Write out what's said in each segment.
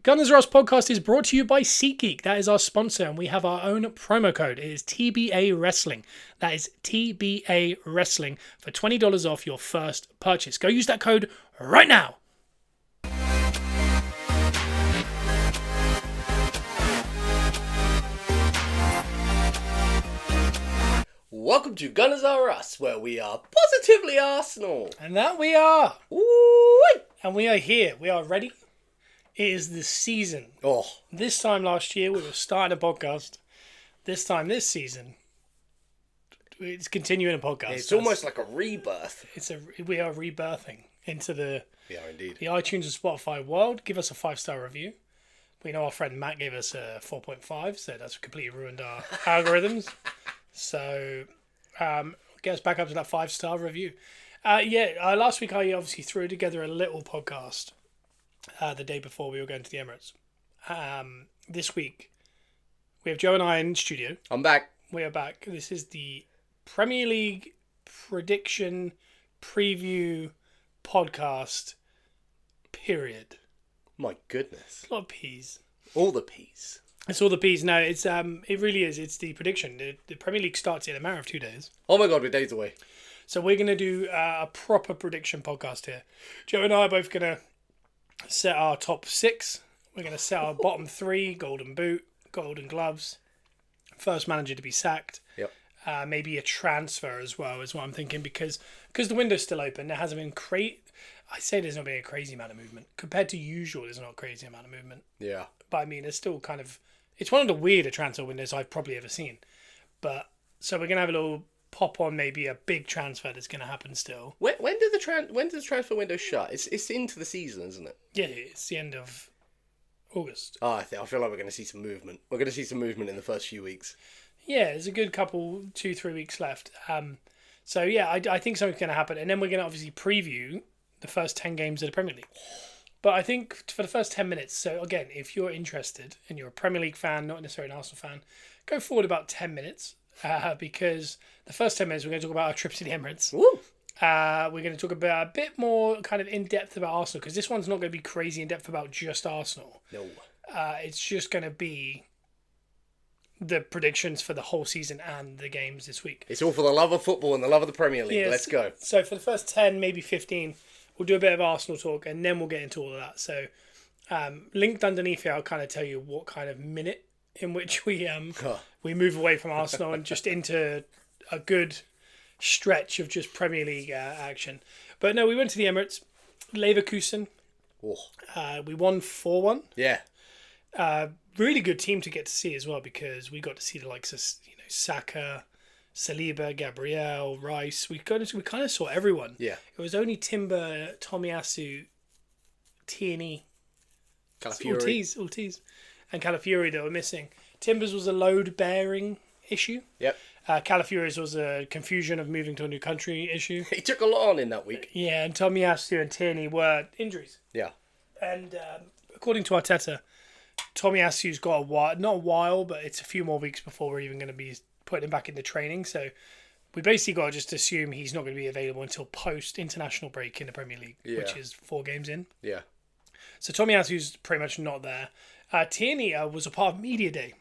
Gunners Ross podcast is brought to you by SeatGeek. That is our sponsor, and we have our own promo code. It is TBA Wrestling. That is TBA Wrestling for $20 off your first purchase. Go use that code right now. Welcome to Gunners R Us, where we are positively Arsenal. And that we are. Ooh! And we are here. We are ready. It is the season. Oh, This time last year, we were starting a podcast. This time this season, it's continuing a podcast. it's almost like a rebirth. We are rebirthing into the Indeed. iTunes and Spotify world. Give us a 5-star review. We know our friend Matt gave us a 4.5, so that's completely ruined our algorithms. So, get us back up to that 5-star review. Last week I obviously threw together a little podcast the day before we were going to the Emirates. This week, we have Joe and I in studio. I'm back. We are back. This is the Premier League prediction preview podcast period. My goodness. A lot of P's. All the P's. It's all the P's. No, it really is. It's the prediction. The Premier League starts in a matter of 2 days. Oh my god, we're days away. So we're going to do a proper prediction podcast here. Joe and I are both going to set our top 6. We're going to set our bottom 3, Golden Boot, Golden Gloves, first manager to be sacked. Yep. Maybe a transfer as well is what I'm thinking because the window's still open. There hasn't been I say there's not been a crazy amount of movement. Compared to usual, there's not a crazy amount of movement. Yeah. But I mean, it's still kind of... It's one of the weirder transfer windows I've probably ever seen. But so we're going to have a little pop on maybe a big transfer that's going to happen still. When does the transfer window shut? It's into the season, isn't it? Yeah, it's the end of August. Oh, I feel like we're going to see some movement. We're going to see some movement in the first few weeks. Yeah, there's a good couple, 2-3 weeks left. So yeah, I think something's going to happen. And then we're going to obviously preview the first 10 games of the Premier League. But I think for the first 10 minutes, so again, if you're interested and you're a Premier League fan, not necessarily an Arsenal fan, go forward about 10 minutes because the first 10 minutes we're going to talk about our trip to the Emirates. Woo! We're going to talk about a bit more kind of in-depth about Arsenal because this one's not going to be crazy in-depth about just Arsenal. No. It's just going to be the predictions for the whole season and the games this week. It's all for the love of football and the love of the Premier League. Yes. Let's go. So for the first 10, maybe 15... we'll do a bit of Arsenal talk and then we'll get into all of that. So, linked underneath here, I'll kind of tell you what kind of minute in which we move away from Arsenal and just into a good stretch of just Premier League action. But no, we went to the Emirates, Leverkusen. Oh. We won 4-1. Yeah. Really good team to get to see as well because we got to see the likes of Saka, Saliba, Gabriel, Rice. We kind of saw everyone. Yeah. It was only Timber, Tomiyasu, Tierney, Calafiori. Ortiz, and Calafiori that were missing. Timbers was a load bearing issue. Yep. Calafiori's was a confusion of moving to a new country issue. He took a lot on in that week. Yeah, and Tomiyasu and Tierney were injuries. Yeah. And according to Arteta, Tomiyasu's got not a while, but it's a few more weeks before we're even going to be putting him back into training. So we basically got to just assume he's not going to be available until post-international break in the Premier League, which is 4 games in. Yeah. So Tomiyasu's pretty much not there. Tierney was a part of Media Day.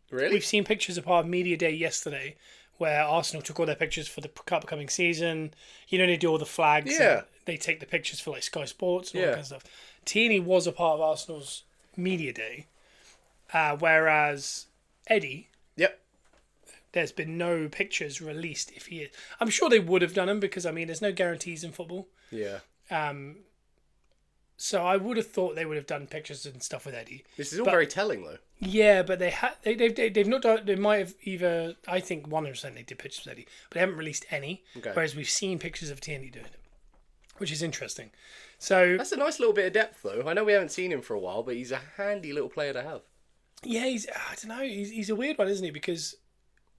Really? We've seen pictures of part of Media Day yesterday where Arsenal took all their pictures for the upcoming season. You know, they do all the flags. Yeah. They take the pictures for like Sky Sports and all that kind of stuff. Tierney was a part of Arsenal's Media Day, whereas Eddie... Yep. There's been no pictures released if he is. I'm sure they would have done them because, I mean, there's no guarantees in football. Yeah. So I would have thought they would have done pictures and stuff with Eddie. This is all very telling, though. Yeah, but they've not done. They might have either. I think 100% they did pictures with Eddie, but they haven't released any. Okay. Whereas we've seen pictures of Tierney doing it, which is interesting. So that's a nice little bit of depth, though. I know we haven't seen him for a while, but he's a handy little player to have. Yeah, I don't know. He's a weird one, isn't he? Because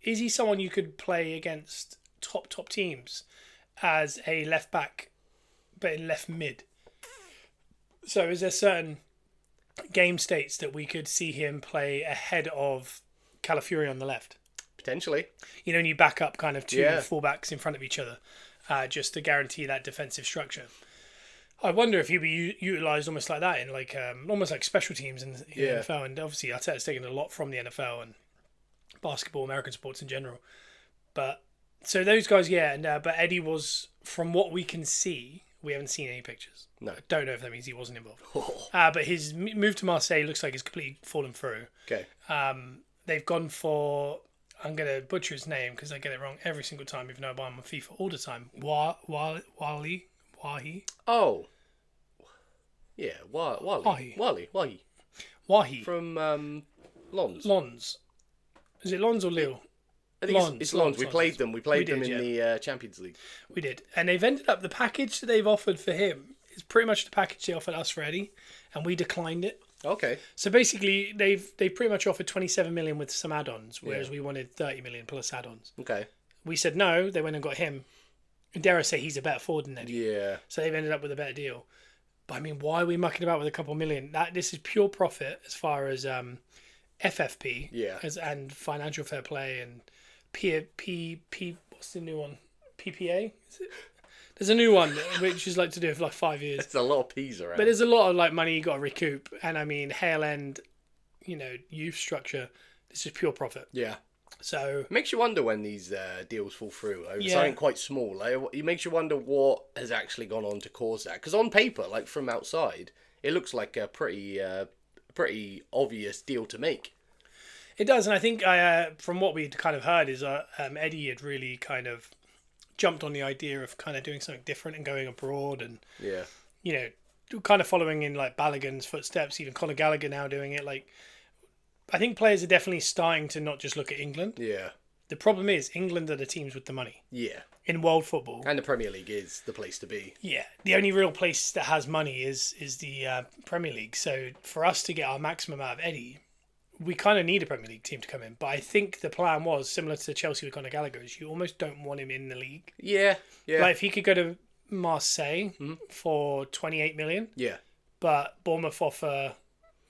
is he someone you could play against top teams as a left back, but in left mid? So is there certain game states that we could see him play ahead of Calafiori on the left? Potentially. You know, and you back up kind of two fullbacks in front of each other just to guarantee that defensive structure. I wonder if he'd be utilised almost like that in almost like special teams in the NFL. And obviously, Arteta's taken a lot from the NFL and basketball, American sports in general. But so those guys, yeah. And but Eddie was, from what we can see, we haven't seen any pictures. No. I don't know if that means he wasn't involved. Oh. But his move to Marseille looks like it's completely fallen through. Okay. They've gone for, I'm going to butcher his name because I get it wrong every single time, even though I'm on FIFA all the time. Wahi. Oh. Yeah, Wally. Wahi. From Lons. Lons. Is it Lons or Lille? I think it's Lons. We played them. We played them in yeah. the Champions League. We did. And they've ended up, the package that they've offered for him is pretty much the package they offered us for Eddie, and we declined it. Okay. So basically, they've pretty much offered 27 million with some add-ons, whereas we wanted 30 million plus add-ons. Okay. We said no. They went and got him. And dare I say, he's a better forward than Eddie. Yeah. So they've ended up with a better deal. But I mean, why are we mucking about with a couple million? This is pure profit as far as FFP, and financial fair play and P. What's the new one? PPA. Is it? There's a new one which is like to do for like 5 years. There's a lot of P's around. But there's a lot of like money you got to recoup, and I mean, Hale End, youth structure. This is pure profit. Yeah. So it makes you wonder when these deals fall through over Yeah. something quite small. Like, it makes you wonder what has actually gone on to cause that. Because on paper, like from outside, it looks like a pretty obvious deal to make. it does, and I think from what we'd kind of heard is Eddie had really kind of jumped on the idea of kind of doing something different and going abroad, and kind of following in like Balogun's footsteps. Even Conor Gallagher now doing it. Like, I think players are definitely starting to not just look at England. Yeah. The problem is England are the teams with the money. Yeah. In world football. And the Premier League is the place to be. Yeah. The only real place that has money is the Premier League. So for us to get our maximum out of Eddie, we kind of need a Premier League team to come in. But I think the plan was similar to Chelsea with Conor Gallagher, is you almost don't want him in the league. Yeah. Yeah. Like if he could go to Marseille for 28 million, Yeah. but Bournemouth offer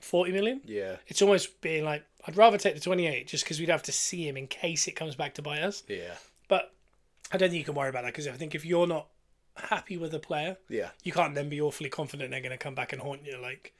40 million. Yeah. It's almost being like, I'd rather take the 28 just because we'd have to see him in case it comes back to bite us. Yeah. But I don't think you can worry about that, because I think if you're not happy with a player, you can't then be awfully confident they're going to come back and haunt you. Like,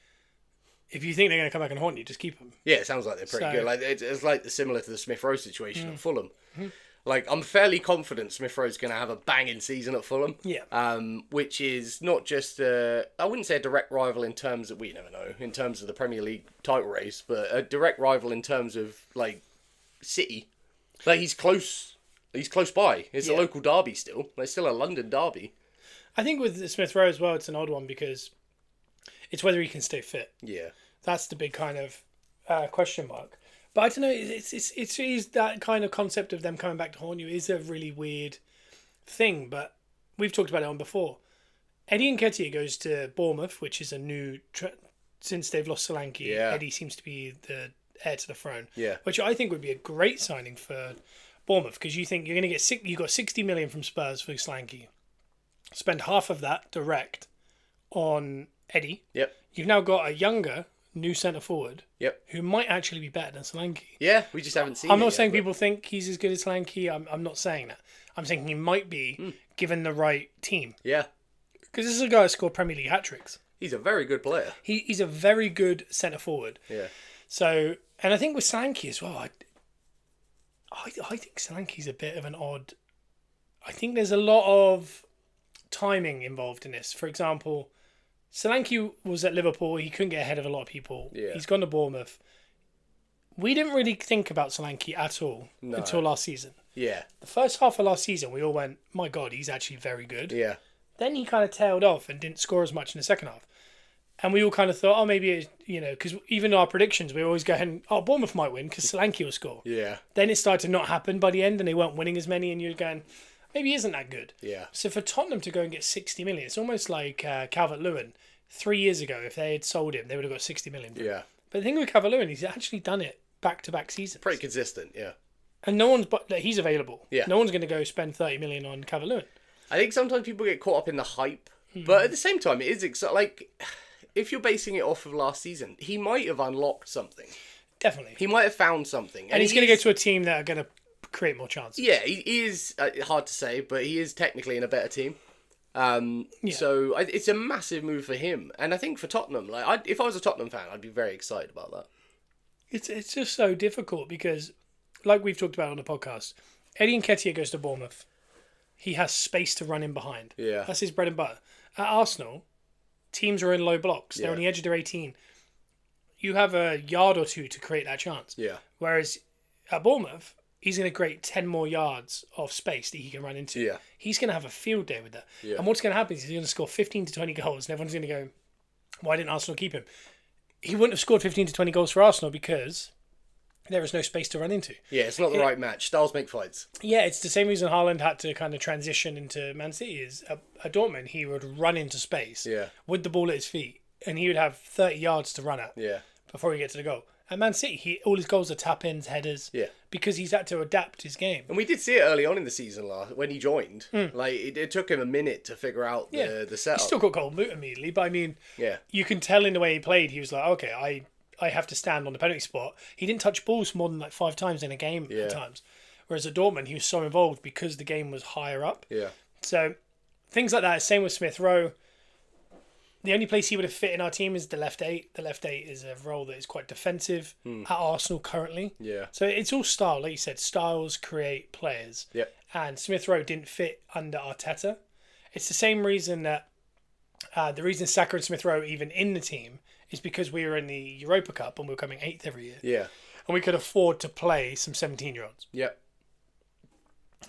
if you think they're going to come back and haunt you, just keep them. Yeah, it sounds like they're pretty good. Like it's like similar to the Smith Rowe situation at Fulham. Mm-hmm. Like, I'm fairly confident Smith Rowe's going to have a banging season at Fulham. Yeah. Which is not just I wouldn't say a direct rival in terms of, we never know, in terms of the Premier League title race, but a direct rival in terms of like City. Like, he's close by. It's a local derby still. It's still a London derby. I think with Smith Rowe as well, it's an odd one because it's whether he can stay fit. Yeah. That's the big kind of question mark. But I don't know, it's that kind of concept of them coming back to haunt you is a really weird thing, but we've talked about it on before. Eddie Nketiah goes to Bournemouth, which is a new... since they've lost Solanke, Eddie seems to be the heir to the throne. Yeah. Which I think would be a great signing for Bournemouth, because you think you're going to get... You got 60 million from Spurs for Solanke. Spend half of that direct on Eddie. Yep. You've now got a younger... new centre forward, who might actually be better than Solanke. Yeah, we just haven't seen. I'm not saying people think he's as good as Solanke. I'm not saying that. I'm saying he might be given the right team. Yeah, because this is a guy who scored Premier League hat tricks. He's a very good player. He's a very good centre forward. Yeah. So, and I think with Solanke as well, I think Solanke's a bit of an odd. I think there's a lot of timing involved in this. For example, Solanke was at Liverpool. He couldn't get ahead of a lot of people. Yeah. He's gone to Bournemouth. We didn't really think about Solanke at all until last season. Yeah. The first half of last season, we all went, my God, he's actually very good. Yeah. Then he kind of tailed off and didn't score as much in the second half. And we all kind of thought, maybe, because even our predictions, we were always going, Bournemouth might win because Solanke will score. Yeah. Then it started to not happen by the end and they weren't winning as many, and you're going, maybe he isn't that good. Yeah. So for Tottenham to go and get 60 million, it's almost like Calvert-Lewin 3 years ago. If they had sold him, they would have got 60 million. Yeah. But the thing with Calvert-Lewin, he's actually done it back-to-back seasons. Pretty consistent, yeah. And he's available. Yeah. No one's going to go spend 30 million on Calvert-Lewin. I think sometimes people get caught up in the hype, but at the same time, it is like, if you're basing it off of last season, he might have unlocked something. Definitely. He might have found something. And he's going to go to a team that are going to create more chances. Yeah, he is, hard to say, but he is technically in a better team. So it's a massive move for him, and I think for Tottenham, if I was a Tottenham fan, I'd be very excited about that. It's just so difficult because, like we've talked about on the podcast, Eddie Nketiah goes to Bournemouth. He has space to run in behind. Yeah. That's his bread and butter. At Arsenal, teams are in low blocks. They're on the edge of their 18. You have a yard or two to create that chance. Yeah. Whereas at Bournemouth, he's going to create 10 more yards of space that he can run into. Yeah. He's going to have a field day with that. Yeah. And what's going to happen is he's going to score 15 to 20 goals, and everyone's going to go, why didn't Arsenal keep him? He wouldn't have scored 15 to 20 goals for Arsenal because there was no space to run into. Yeah, it's not the right match. Styles make fights. Yeah, it's the same reason Haaland had to kind of transition into Man City. Is at Dortmund, he would run into space with the ball at his feet, and he would have 30 yards to run at before he gets to the goal. At Man City, all his goals are tap-ins, headers, because he's had to adapt his game. And we did see it early on in the season when he joined. It took him a minute to figure out the setup. He still got goal immediately, but I mean, you can tell in the way he played, he was like, okay, I have to stand on the penalty spot. He didn't touch balls more than 5 times in a game at times. Whereas at Dortmund, he was so involved because the game was higher up. Yeah. So things like that. Same with Smith Rowe. The only place he would have fit in our team is the left 8. The left 8 is a role that is quite defensive at Arsenal currently. Yeah. So it's all style. Like you said, styles create players. Yeah. And Smith Rowe didn't fit under Arteta. It's the same reason that the reason Saka and Smith Rowe even in the team is because we were in the Europa Cup and we were coming 8th every year. Yeah. And we could afford to play some 17-year-olds. Yeah.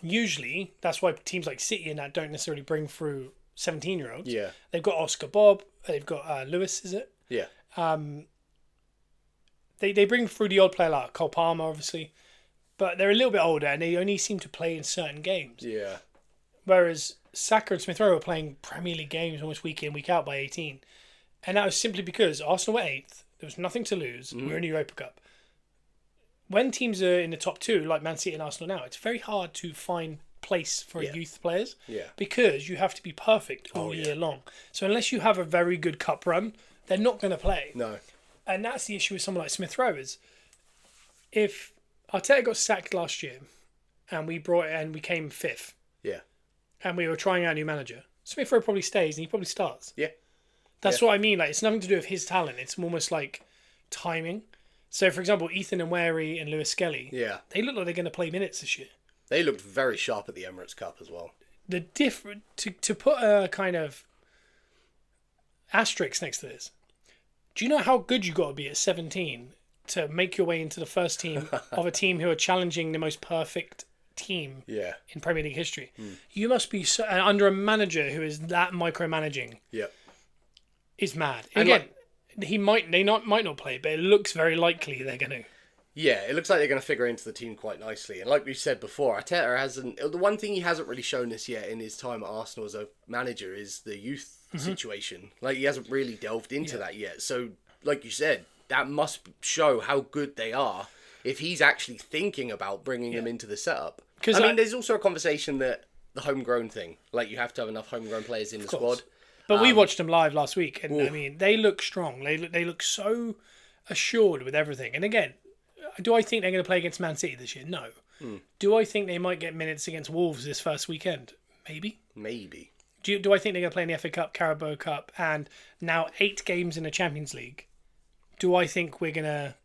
Usually, that's why teams like City and that don't necessarily bring through 17-year-olds. Yeah. They've got Oscar Bob. They've got Lewis, is it? Yeah. They bring through the odd player like Cole Palmer, obviously. But they're a little bit older and they only seem to play in certain games. Yeah. Whereas Saka and Smith Rowe are playing Premier League games almost week in, week out by 18. And that was simply because Arsenal were 8th. There was nothing to lose. We were in the Europa Cup. When teams are in the top 2, like Man City and Arsenal now, it's very hard to find place for youth players because you have to be perfect all year long. So unless you have a very good cup run, they're not going to play. No. And that's the issue with someone like Smith Rowe is if Arteta got sacked last year and we came 5th and we were trying out a new manager, Smith Rowe probably stays and he probably starts. Yeah. That's what I mean. Like, it's nothing to do with his talent. It's almost like timing. So, for example, Ethan and Wary and Lewis Skelly, they look like they're going to play minutes this year. They looked very sharp at the Emirates Cup as well. The different to put a kind of asterisk next to this. Do you know how good you got to be at 17 to make your way into the first team of a team who are challenging the most perfect team in Premier League history? You must be under a manager who is that micromanaging. Yeah. Is mad. And again, they might not play, but it looks very likely they're going to. Yeah, it looks like they're going to figure into the team quite nicely. And like we said before, Arteta hasn't. The one thing he hasn't really shown us yet in his time at Arsenal as a manager is the youth situation. Like, he hasn't really delved into that yet. So, like you said, that must show how good they are if he's actually thinking about bringing them into the setup. Because I mean, there's also a conversation that the homegrown thing, like you have to have enough homegrown players in the squad. But we watched them live last week, and I mean, they look strong. They look so assured with everything. And again, do I think they're going to play against Man City this year? No. Do I think they might get minutes against Wolves this first weekend? Maybe. Do I think they're going to play in the FA Cup, Carabao Cup, and now 8 games in the Champions League? Do I think we're gonna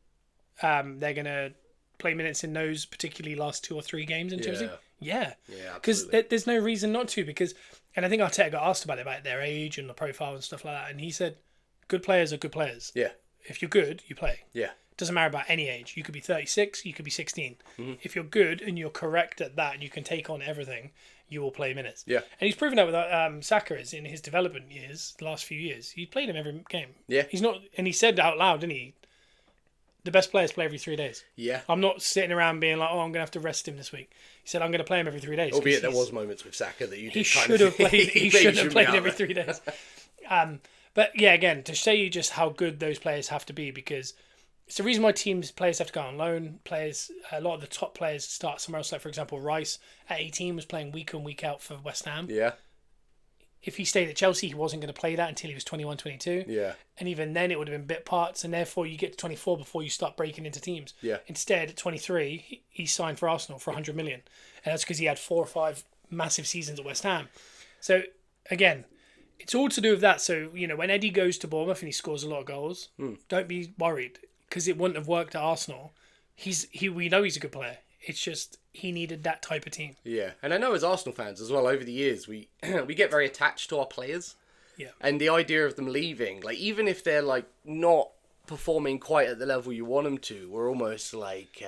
they're going to play minutes in those particularly last 2 or 3 games in Champions League? Yeah. Because there's no reason not to. Because, and I think Arteta got asked about their age and the profile and stuff like that, and he said, good players are good players. Yeah. If you're good, you play. Yeah. Doesn't matter about any age. You could be 36, you could be 16. If you're good and you're correct at that and you can take on everything, you will play minutes. Yeah. And he's proven that with Saka is in his development years, the last few years. He played him every game. Yeah. He's not, and he said out loud, didn't he? The best players play every 3 days. Yeah. I'm not sitting around being like, oh, I'm going to have to rest him this week. He said, I'm going to play him every 3 days. Albeit there was moments with Saka that you did he should have played. He should have played every 3 days. But yeah, again, to show you just how good those players have to be, because it's the reason why players have to go on loan. A lot of the top players start somewhere else. Like, for example, Rice at 18 was playing week in, week out for West Ham. Yeah. If he stayed at Chelsea, he wasn't going to play that until he was 21, 22. Yeah. And even then, it would have been bit parts, and therefore you get to 24 before you start breaking into teams. Yeah. Instead, at 23, he signed for Arsenal for 100 million. And that's because he had 4 or 5 massive seasons at West Ham. So again, it's all to do with that. So, when Eddie goes to Bournemouth and he scores a lot of goals, don't be worried because it wouldn't have worked at Arsenal. We know he's a good player. It's just he needed that type of team. Yeah, and I know as Arsenal fans as well, over the years, we we get very attached to our players. Yeah. And the idea of them leaving, like, even if they're, like, not performing quite at the level you want them to, we're almost like,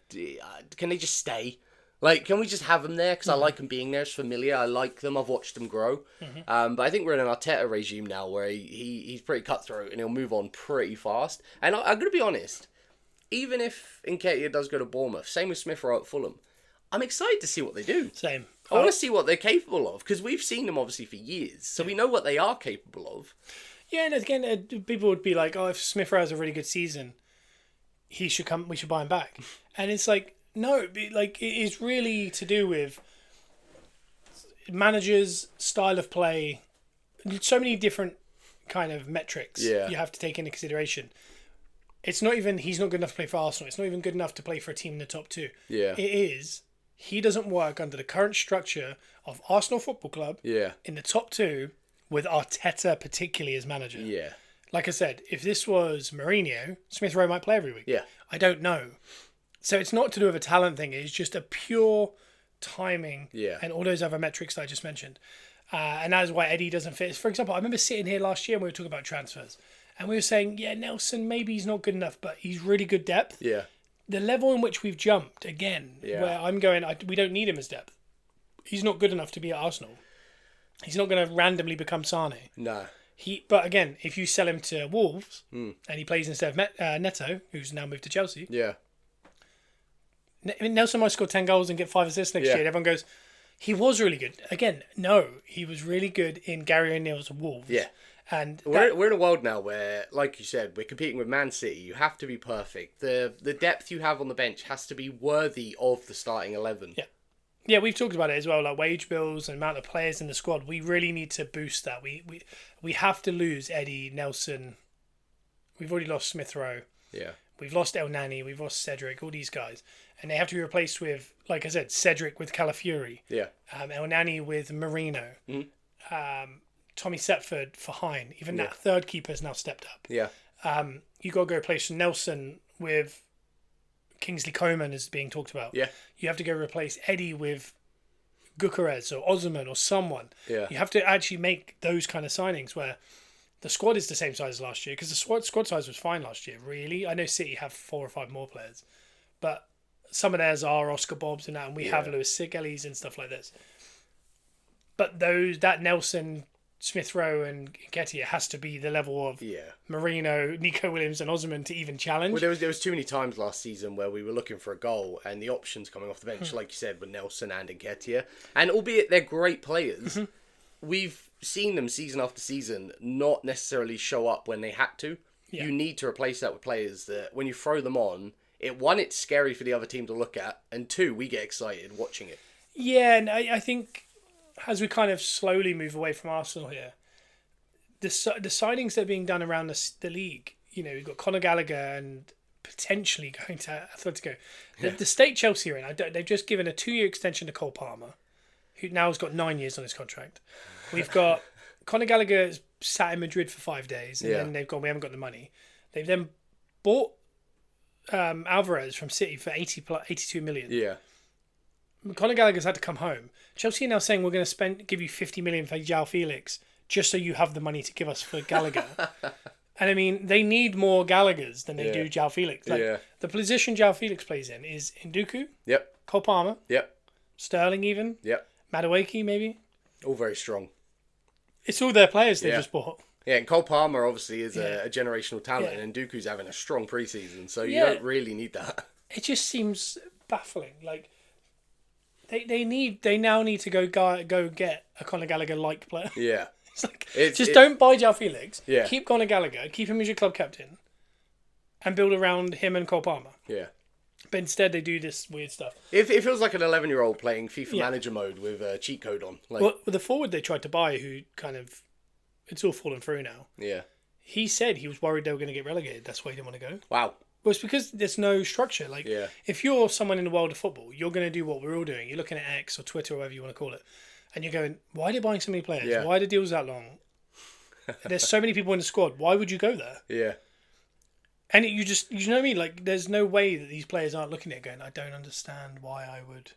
can they just stay? Like, can we just have them there? Because I like them being there. It's familiar. I like them. I've watched them grow. But I think we're in an Arteta regime now where he's pretty cutthroat and he'll move on pretty fast. And I'm going to be honest, even if Nketiah does go to Bournemouth, same with Smith Rowe at Fulham, I'm excited to see what they do. Same. I want to see what they're capable of because we've seen them obviously for years. So we know what they are capable of. Yeah, and again, people would be like, "Oh, if Smith Rowe has a really good season, he should come. We should buy him back." And it's like, no, like it is really to do with managers' style of play. So many different kind of metrics you have to take into consideration. It's not even he's not good enough to play for Arsenal. It's not even good enough to play for a team in the top two. Yeah, it is. He doesn't work under the current structure of Arsenal Football Club. Yeah, in the top two. With Arteta particularly as manager. Yeah. Like I said, if this was Mourinho, Smith Rowe might play every week. Yeah. I don't know. So it's not to do with a talent thing. It's just a pure timing and all those other metrics that I just mentioned. And that is why Eddie doesn't fit. For example, I remember sitting here last year and we were talking about transfers. And we were saying, Nelson, maybe he's not good enough, but he's really good depth. Yeah. The level in which we've jumped, again, where I'm going, we don't need him as depth. He's not good enough to be at Arsenal. He's not going to randomly become Sane. No. But again, if you sell him to Wolves and he plays instead of Neto, who's now moved to Chelsea, Nelson might score 10 goals and get 5 assists next year. And everyone goes, he was really good. Again, no, he was really good in Gary O'Neill's Wolves. Yeah. And we're in a world now where, like you said, we're competing with Man City. You have to be perfect. The depth you have on the bench has to be worthy of the starting 11. Yeah. Yeah, we've talked about it as well, like wage bills and amount of players in the squad. We really need to boost that. We have to lose Eddie, Nelson. We've already lost Smith Rowe. Yeah. We've lost El Nani. We've lost Cedric. All these guys, and they have to be replaced with, like I said, Cedric with Calafiori. Yeah. El Nani with Marino. Tommy Setford for Hine. Even that third keeper's now stepped up. Yeah. You got to go replace Nelson with Kingsley Coman is being talked about. Yeah. You have to go replace Eddie with Gyökeres or Osman or someone. Yeah. You have to actually make those kind of signings where the squad is the same size as last year because the squad size was fine last year, really. I know City have 4 or 5 more players, but some of theirs are Oscar Bobs and that, and we have Lewis Sigelis and stuff like this. But that Nelson, Smith Rowe and Nketiah has to be the level of Marino, Nico Williams and Osman to even challenge. Well, there was too many times last season where we were looking for a goal and the options coming off the bench, like you said, were Nelson and Nketiah. And albeit they're great players, we've seen them season after season not necessarily show up when they had to. Yeah. You need to replace that with players that when you throw them on, it's scary for the other team to look at, and 2, we get excited watching it. Yeah, and I think as we kind of slowly move away from Arsenal here, the signings that are being done around the league, you've got Conor Gallagher and potentially going to Atletico. The state Chelsea are in, they've just given a 2-year extension to Cole Palmer, who now has got 9 years on his contract. We've got Conor Gallagher sat in Madrid for 5 days, and then they've gone, we haven't got the money. They've then bought Alvarez from City for 82 million. Yeah. Conor Gallagher's had to come home. Chelsea are now saying we're going to give you 50 million for João Felix just so you have the money to give us for Gallagher. And I mean, they need more Gallaghers than they do João Felix. The position João Felix plays in is Nduku. Yep. Cole Palmer. Yep. Sterling even. Yep. Madueke maybe. All very strong. It's all their players they just bought. Yeah, and Cole Palmer obviously is a generational talent, and Nduku's having a strong preseason, so you don't really need that. It just seems baffling. Like they now need to go get a Conor Gallagher like player. Yeah, it's like don't buy João Felix. Yeah, keep Conor Gallagher, keep him as your club captain, and build around him and Cole Palmer. Yeah. But instead, they do this weird stuff. It feels like an 11-year-old playing FIFA manager mode with a cheat code on. Well, the forward they tried to buy, who kind of, it's all fallen through now. Yeah. He said he was worried they were going to get relegated. That's why he didn't want to go. Wow. Well, it's because there's no structure. If you're someone in the world of football, you're going to do what we're all doing. You're looking at X or Twitter or whatever you want to call it. and you're going, why are they buying so many players? Yeah. Why are the deals that long? There's so many people in the squad. Why would you go there? Yeah. And you know what I mean? Like, there's no way that these players aren't looking at it going, I don't understand why I would.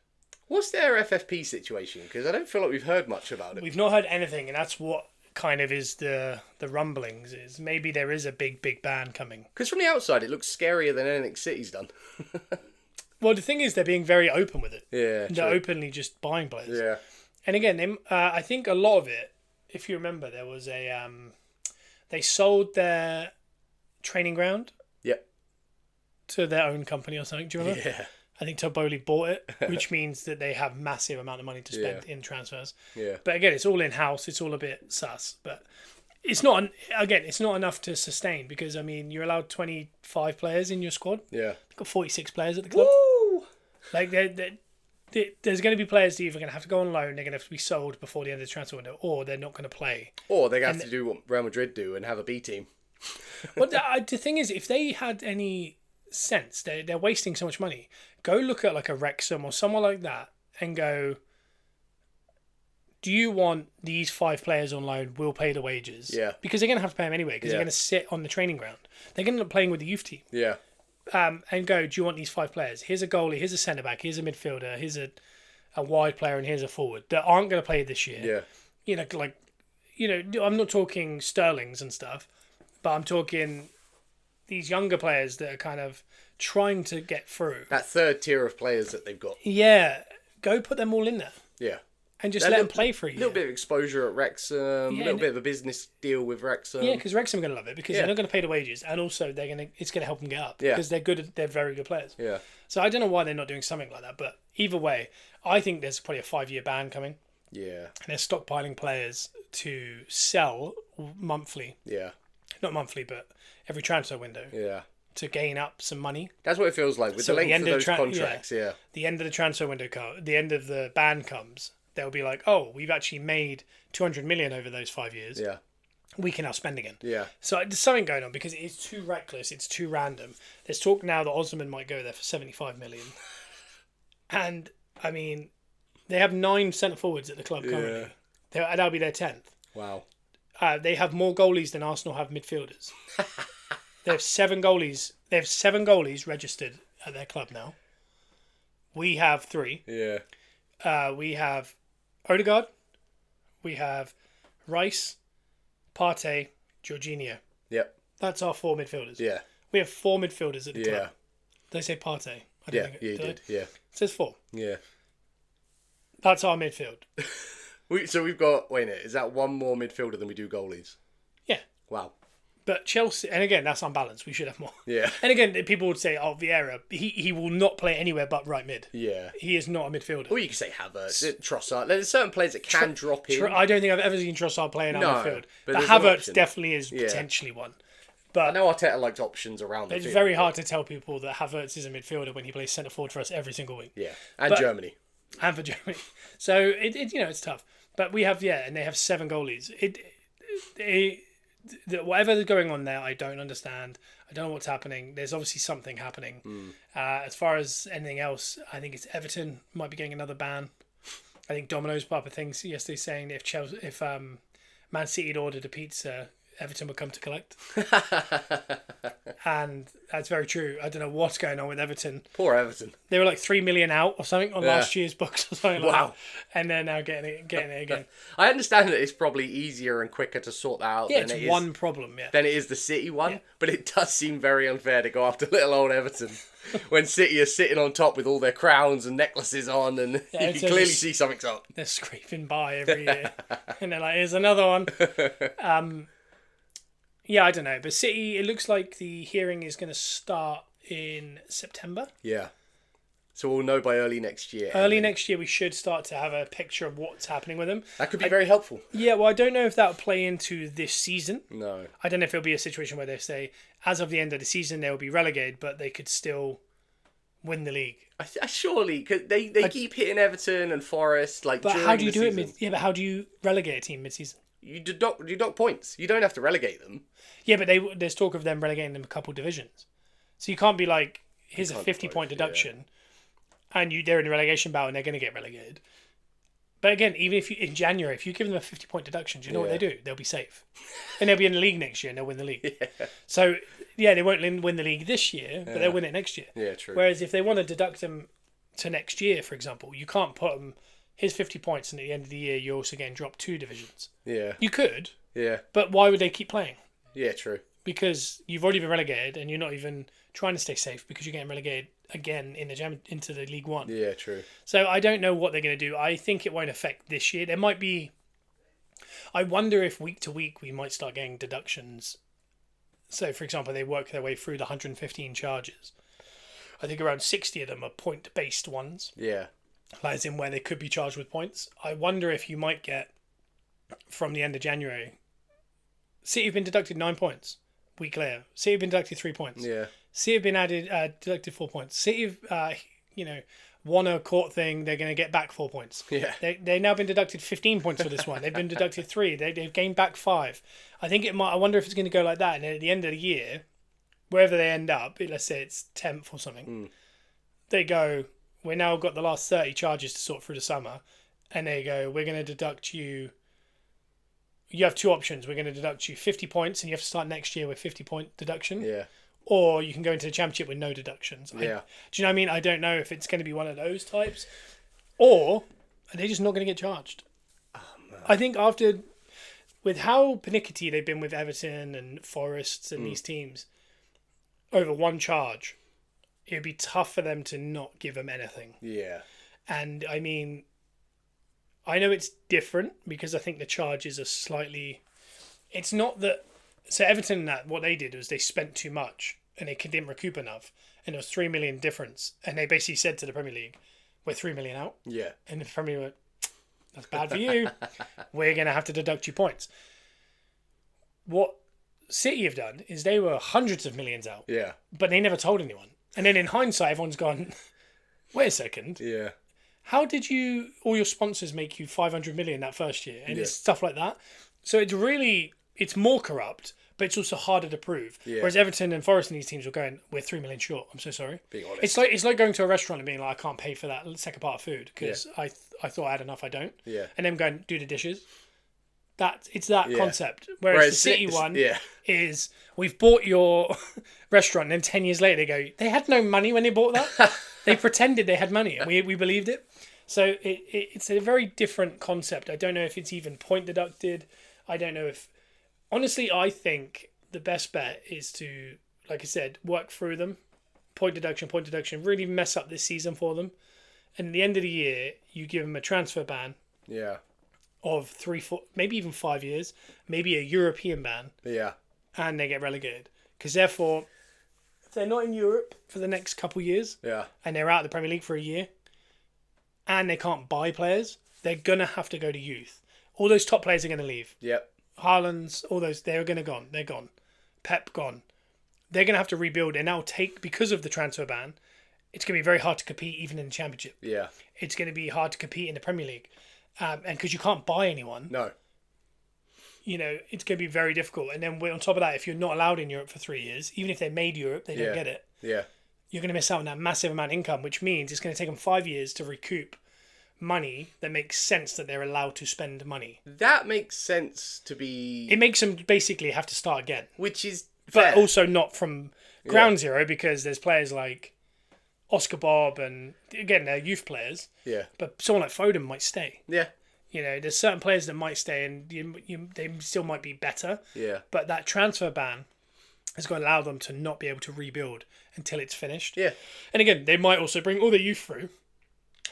What's their FFP situation? Because I don't feel like we've heard much about it. We've not heard anything, and that's what kind of is the rumblings, is maybe there is a big ban coming. Because from the outside, it looks scarier than anything City's done. Well, the thing is, they're being very open with it. Yeah, They're true. openly just buying players. Yeah. And again, I think a lot of it, if you remember, there was a they sold their training ground Yep. to their own company or something. Do you remember? Yeah. I think Toboli bought it, which means that they have massive amount of money to spend in transfers. Yeah. But again, it's all in house. It's all a bit sus, but it's not. It's not enough to sustain because I mean, you're allowed 25 players in your squad. Yeah. You've got 46 players at the club. Woo! Like there's going to be players that either going to have to go on loan, they're going to have to be sold before the end of the transfer window, or they're not going to play. Or they have to do what Real Madrid do and have a B team. Well, the thing is, if they had any sense, they're wasting so much money. Go look at like a Wrexham or someone like that and go, do you want these 5 players on loan? We'll pay the wages. Yeah. Because they're going to have to pay them anyway because Yeah. they're going to sit on the training ground. They're going to end up playing with the youth team. Yeah. And go, do you want these 5 players? Here's a goalie, here's a centre-back, here's a midfielder, here's a wide player, and here's a forward that aren't going to play this year. Yeah. You know, like, I'm not talking Sterlings and stuff, but I'm talking these younger players that are kind of trying to get through. That third tier of players that they've got. Yeah, go put them all in there Yeah. and just let them play for a A year. little bit of exposure at Wrexham, a little bit of a business deal with Wrexham. Yeah, because Wrexham are going to love it because they're not going to pay the wages, and also it's going to help them get up because they're good. They're very good players. Yeah. So I don't know why they're not doing something like that, but either way, I think there's probably a 5-year ban coming. Yeah. And they're stockpiling players to sell monthly. Yeah. Not monthly, but every transfer window Yeah. to gain up some money. That's what it feels like with So the at the length end of of those contracts. Yeah. The end of the transfer window, the end of the ban comes, they'll be like, oh, we've actually made 200 million over those 5 years. Yeah. We can now spend again. Yeah. So there's something going on because it's too reckless. It's too random. There's talk now that Osman might go there for 75 million. And, I mean, they have 9 centre forwards at the club currently. That'll be their 10th. Wow. They have more goalies than Arsenal have midfielders. They have 7 goalies. They have 7 goalies registered at their club now. We have 3. Yeah. We have Odegaard. We have Rice, Partey, Jorginho. Yep. That's our 4 midfielders. Yeah. We have 4 midfielders at the Yeah. club. Did I say Partey? I don't Yeah. think Yeah. You did. Yeah. It says 4. Yeah. That's our midfield. So we've got. Wait a minute. Is that one more midfielder than we do goalies? Yeah. Wow. But Chelsea, and again, that's unbalanced. We should have more. Yeah. And again, people would say, oh, Vieira, he will not play anywhere but right mid. Yeah. He is not a midfielder. Or you could say Havertz, Trossard. There's certain players that can drop in. I don't think I've ever seen Trossard play in our midfield. But there's an Havertz option. definitely is potentially one. I But know Arteta likes options around the it's field. very hard to tell people that Havertz is a midfielder when he plays centre forward for us every single week. Yeah. And But- Germany. And for Germany. So, it's tough. But we have, and they have 7 goalies. Whatever's going on there, I don't understand. I don't know what's happening. There's obviously something happening. As far as anything else, I think it's Everton might be getting another ban. I think Domino's put up a thing yesterday saying if Man City had ordered a pizza, Everton would come to collect. And that's very true. I don't know what's going on with Everton. Poor Everton. They were like 3 million out or something on last year's books or something like Wow. that. And they're now getting it again. I understand that it's probably easier and quicker to sort that out Yeah, than it's it one is problem, yeah. than it is the City one. Yeah. But it does seem very unfair to go after little old Everton when City are sitting on top with all their crowns and necklaces on, and Yeah, you can clearly see something's up. They're scraping by every year. And they're like, here's another one. Yeah, I don't know. But City, it looks like the hearing is going to start in September. Yeah. So we'll know by early next year. Early next year, we should start to have a picture of what's happening with them. That could be very helpful. Yeah, well, I don't know if that will play into this season. No. I don't know if it'll be a situation where they say, as of the end of the season, they will be relegated, but they could still win the league. Surely, because they keep hitting Everton and Forest But during how do you the do it season. Yeah, but how do you relegate a team mid-season? You deduct points. You don't have to relegate them. Yeah, but there's talk of them relegating them a couple divisions. So you can't be like, here's a 50-point deduction, and they're in a relegation battle and they're going to get relegated. But again, even if you in January, if you give them a 50-point deduction, do you know what Yeah. they do? They'll be safe, and they'll be in the league next year, and they'll win the league. Yeah. So yeah, they won't win the league this year, but they'll win it next year. Yeah, true. Whereas if they want to deduct them to next year, for example, you can't put them. Here's 50 points, and at the end of the year, you're also getting dropped 2 divisions. Yeah. You could, Yeah. but why would they keep playing? Yeah, true. Because you've already been relegated, and you're not even trying to stay safe because you're getting relegated again into the League One. Yeah, true. So I don't know what they're going to do. I think it won't affect this year. There might be. I wonder if week to week we might start getting deductions. So, for example, they work their way through the 115 charges. I think around 60 of them are point-based ones, Yeah. like as in where they could be charged with points. I wonder if you might get, from the end of January, City have been deducted 9 points. Week later, City have been deducted 3 points. Yeah. City have been deducted 4 points. City have, won a court thing. They're going to get back 4 points. Yeah. They've now been deducted 15 points for this one. They've been deducted 3. They've gained back 5. I think it might. I wonder if it's going to go like that. And at the end of the year, wherever they end up, let's say it's 10th or something, they go, we now got the last 30 charges to sort through the summer, and they go, we're going to deduct you. You have 2 options. We're going to deduct you 50 points, and you have to start next year with 50-point deduction. Yeah. Or you can go into the championship with no deductions. Yeah. Do you know what I mean? I don't know if it's going to be one of those types. Or are they just not going to get charged? Oh, man. I think with how pernickety they've been with Everton and Forest and these teams, over one charge, it would be tough for them to not give them anything. Yeah. And I mean, I know it's different because I think the charges are slightly. It's not that. So Everton, what they did was they spent too much and they didn't recoup enough, and there was 3 million difference. And they basically said to the Premier League, "We're 3 million out." Yeah. And the Premier League went, "That's bad for you. We're going to have to deduct you points." What City have done is they were hundreds of millions out, Yeah. but they never told anyone. And then in hindsight, everyone's gone, "Wait a second. Yeah. How did all your sponsors make you 500 million that first year?" And Yeah. it's stuff like that. So it's more corrupt, but it's also harder to prove. Yeah. Whereas Everton and Forest and these teams were going, "We're 3 million short. I'm so sorry." Being honest. It's like going to a restaurant and being like, "I can't pay for that second part of food because I thought I had enough. I don't." Yeah. And then going, "Do the dishes." It's that Yeah. concept. Whereas the City one Yeah. is, "We've bought your restaurant," and then 10 years later they go, "They had no money when they bought that." They pretended they had money, and we believed it. So it's a very different concept. I don't know if it's even point deducted. I don't know if... Honestly, I think the best bet is to, like I said, work through them. Point deduction, really mess up this season for them. And at the end of the year, you give them a transfer ban Yeah. of 3, 4, maybe even 5 years, maybe a European ban, Yeah. and they get relegated. Because therefore, if they're not in Europe for the next couple of years, Yeah. and they're out of the Premier League for a year, and they can't buy players, they're going to have to go to youth. All those top players are going to leave. Yep. Haaland's, all those, they're going to gone. They're gone. Pep gone. They're going to have to rebuild, and that'll take, because of the transfer ban, it's going to be very hard to compete even in the Championship. Yeah. It's going to be hard to compete in the Premier League. And because you can't buy anyone, No. it's going to be very difficult. And then on top of that, if you're not allowed in Europe for 3 years, even if they made Europe, they don't Yeah. get it. Yeah. You're going to miss out on that massive amount of income, which means it's going to take them 5 years to recoup money that makes sense that they're allowed to spend money. That makes sense to be... It makes them basically have to start again. Which is But fair. also not from ground zero, because there's players like Oscar Bob and, again, they're youth players. Yeah. But someone like Foden might stay. Yeah. There's certain players that might stay and they still might be better. Yeah. But that transfer ban is going to allow them to not be able to rebuild until it's finished. Yeah. And again, they might also bring all their youth through,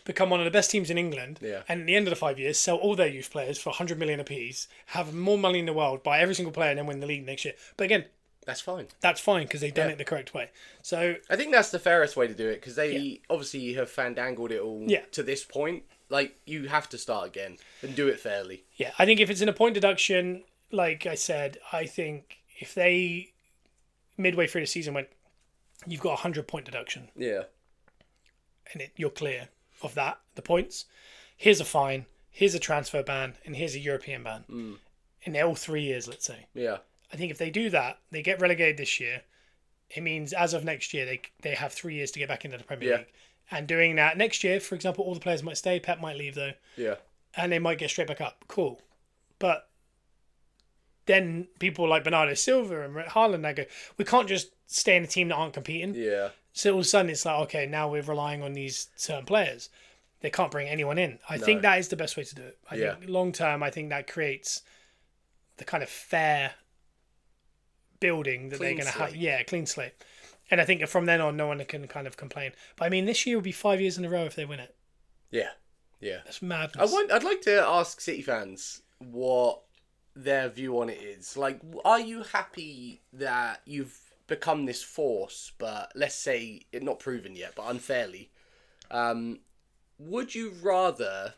become one of the best teams in England, Yeah. and at the end of the 5 years, sell all their youth players for 100 million apiece, have more money in the world, buy every single player, and then win the league next year. But again, That's fine. that's fine because they've done Yeah. it the correct way. So I think that's the fairest way to do it, because they obviously have fandangled it all to this point. Like, you have to start again and do it fairly. yeah, I think if it's in a point deduction, like I said, I think if they midway through the season went, you've got a 100-point deduction, Yeah. and you're clear of that, the points. Here's a fine, here's a transfer ban, and here's a European ban. And they're all 3 years, let's say. Yeah. I think if they do that, they get relegated this year. It means as of next year, they have 3 years to get back into the Premier Yeah. League. And doing that next year, for example, all the players might stay. Pep might leave though. Yeah. and they might get straight back up. Cool. But then people like Bernardo Silva and Haaland, they go, we can't just stay in a team that aren't competing. Yeah. So all of a sudden it's like, okay, now we're relying on these certain players. They can't bring anyone in. I think that is the best way to do it. I think long term, I think that creates the kind of fair building that they're going to have. Yeah, clean slate. And I think from then on, no one can kind of complain. But I mean, this year will be 5 years in a row if they win it. Yeah. Yeah. That's madness. I'd like to ask City fans what their view on it is. Like, are you happy that you've become this force, but let's say it not proven yet, but unfairly? Would you rather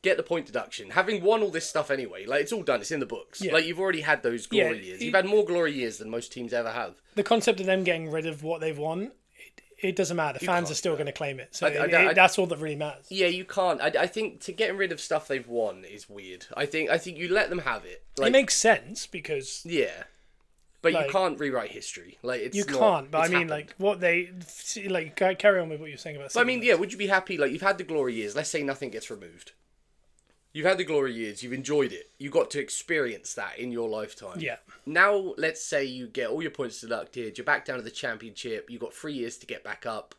get the point deduction, having won all this stuff anyway? Like, it's all done. It's in the books. Yeah. Like, you've already had those glory years. You've had more glory years than most teams ever have. The concept of them getting rid of what they've won, it doesn't matter. The fans are still going to claim it. So that's all that really matters. Yeah, you can't. I think to getting rid of stuff they've won is weird. I think you let them have it. Like, it makes sense because... Yeah. But you can't rewrite history. Like, it's you can't. But I mean, happened. Like, what they... Like, carry on with what you're saying about... But I mean, yeah, would you be happy? Like, you've had the glory years. Let's say nothing gets removed. You've had the glory years. You've enjoyed it. You got to experience that in your lifetime. Yeah. Now, let's say you get all your points deducted. You're back down to the championship. You've got 3 years to get back up.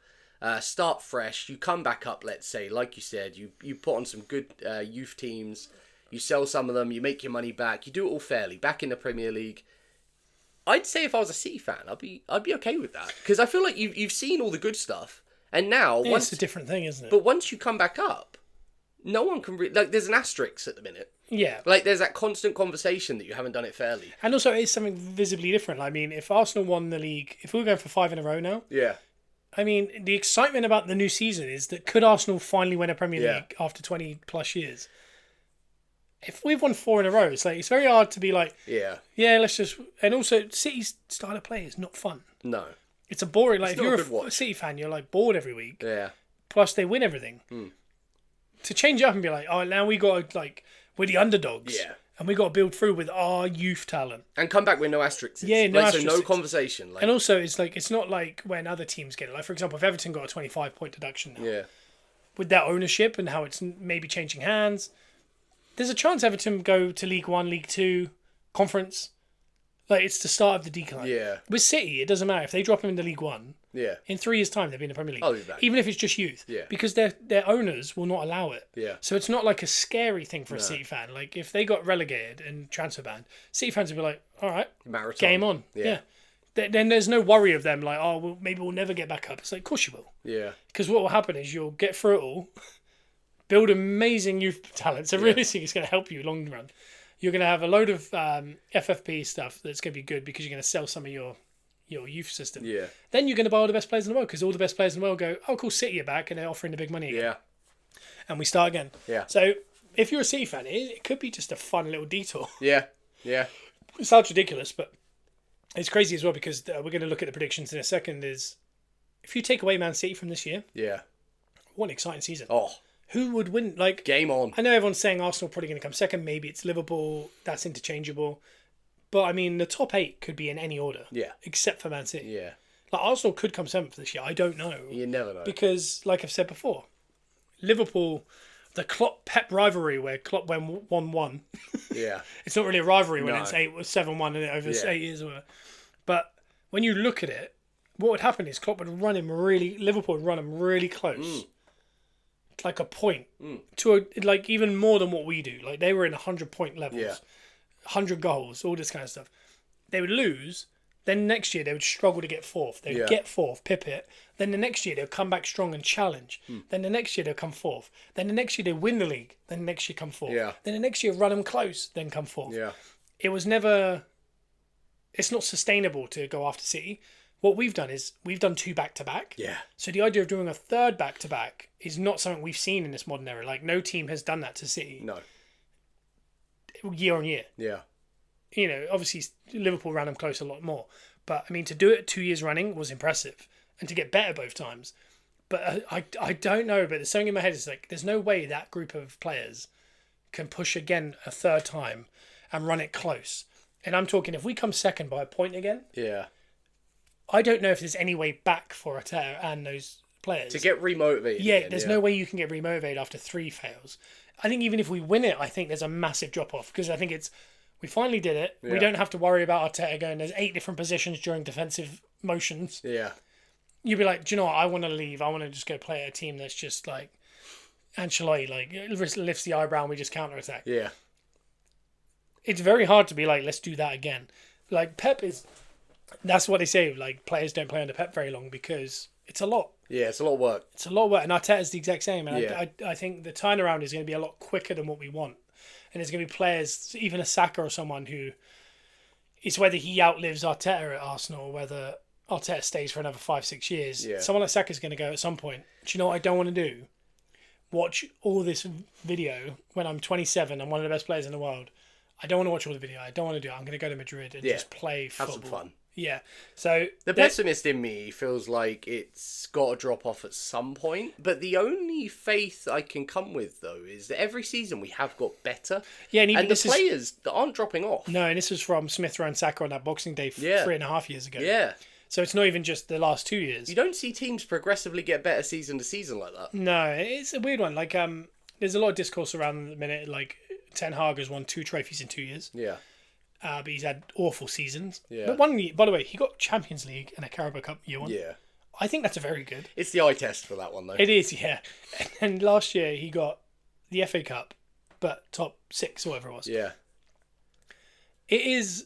Start fresh. You come back up, let's say. Like you said, you put on some good youth teams. You sell some of them. You make your money back. You do it all fairly. Back in the Premier League. I'd say if I was a City fan, I'd be okay with that. Because I feel like you've seen all the good stuff. And now... Yeah, it's a different thing, isn't it? But once you come back up... No one can... like, there's an asterisk at the minute. Yeah. Like, there's that constant conversation that you haven't done it fairly. And also, it's something visibly different. I mean, if Arsenal won the league... If we were going for 5 in a row now... Yeah. I mean, the excitement about the new season is that could Arsenal finally win a Premier League after 20-plus years? If we've won 4 in a row, it's very hard to be like... Yeah, let's just... And also, City's style of play is not fun. No. It's a boring... Like, if you're a City fan, you're, like, bored every week. Yeah. Plus, they win everything. To change it up and be like, oh, now we got to, like, we're the underdogs. Yeah. And we got to build through with our youth talent. And come back with no asterisks. Yeah, no asterisks. So no conversation. Like... And also, it's not like when other teams get it. Like, for example, if Everton got a 25-point deduction now. Yeah. With that ownership and how it's maybe changing hands, there's a chance Everton go to League One, League Two, Conference. Like, it's the start of the decline. Yeah. With City, it doesn't matter. If they drop them into League One, in 3 years' time, they'll be in the Premier League. I'll be back. Even if it's just youth. Yeah. Because their owners will not allow it. Yeah. So it's not like a scary thing for a City fan. Like, if they got relegated and transfer banned, City fans would be like, all right, Marathon. game on. Yeah. Then there's no worry of them like, oh, well, maybe we'll never get back up. It's like, of course you will. Yeah. Because what will happen is you'll get through it all, build amazing youth talent. So realistically, it's going to help you long run. You're going to have a load of FFP stuff that's going to be good because you're going to sell some of your youth system. Yeah. Then you're going to buy all the best players in the world because all the best players in the world go, oh, cool, City are back and they're offering the big money again. Yeah. And we start again. Yeah. So if you're a City fan, it could be just a fun little detour. Yeah. Yeah. It sounds ridiculous, but it's crazy as well because we're going to look at the predictions in a second. Is if you take away Man City from this year, what an exciting season. Oh. Who would win? Like, game on. I know everyone's saying Arsenal probably going to come second. Maybe it's Liverpool. That's interchangeable. But, I mean, the top 8 could be in any order. Yeah. Except for Man City. Yeah. Like, Arsenal could come 7th this year. I don't know. You never know. Because, like I've said before, Liverpool, the Klopp-Pep rivalry where Klopp won 1-1. Yeah. It's not really a rivalry when it's 7-1 and over 8 years or whatever. But when you look at it, what would happen is Klopp would Liverpool would run him really close. Like a point to like even more than what we do. Like they were in 100-point levels, 100 goals, all this kind of stuff. They would lose. Then next year they would struggle to get 4th. They would get 4th, pip it. Then the next year they'll come back strong and challenge. Then the next year they'll come 4th. Then the next year they win the league. Then the next year come 4th. Yeah. Then the next year run them close. Then come 4th. Yeah. It was never. It's not sustainable to go after City. What we've done is we've done 2 back-to-back. Yeah. So the idea of doing a 3rd back-to-back is not something we've seen in this modern era. Like, no team has done that to City. No. Year on year. Yeah. You know, obviously Liverpool ran them close a lot more. But, I mean, to do it 2 years running was impressive. And to get better both times. But I don't know, but there's something in my head. It's like, there's no way that group of players can push again a 3rd time and run it close. And I'm talking, if we come second by a point again... Yeah. I don't know if there's any way back for Arteta and those players. To get remotivated. Yeah, there's no way you can get remotivated after 3 fails. I think even if we win it, I think there's a massive drop off because I think we finally did it. Yeah. We don't have to worry about Arteta going. There's 8 different positions during defensive motions. Yeah. You'd be like, do you know what? I want to leave. I want to just go play at a team that's just like Ancelotti, like lifts the eyebrow and we just counter attack. Yeah. It's very hard to be like, let's do that again. Like Pep is. That's what they say. Like players don't play under Pep very long because it's a lot. Yeah, it's a lot of work. It's a lot of work, and Arteta's the exact same. And Yeah. I think the turnaround is going to be a lot quicker than what we want. And there's going to be players, even a Saka or someone who, it's whether he outlives Arteta at Arsenal or whether Arteta stays for another 5-6 years. Yeah. Someone like Saka's going to go at some point. Do you know what I don't want to do? Watch all this video when I'm 27. I'm one of the best players in the world. I don't want to watch all the video. I don't want to do it. I'm going to go to Madrid and just play football. Have some fun. Yeah. So the pessimist in me feels like it's got to drop off at some point. But the only faith I can come with, though, is that every season we have got better. Yeah, and the players that aren't dropping off. No, and this was from Smith Rowe and Saka on that Boxing Day 3.5 years ago. Yeah. So it's not even just the last 2 years. You don't see teams progressively get better season to season like that. No, it's a weird one. Like, there's a lot of discourse around the minute. Like, Ten Hag has won 2 trophies in 2 years. Yeah. But he's had awful seasons. Yeah. But one year, by the way, he got Champions League and a Carabao Cup year one. Yeah. I think that's a very good. It's the eye test for that one, though. It is, yeah. And last year he got the FA Cup, but top 6 or whatever it was. Yeah. It is.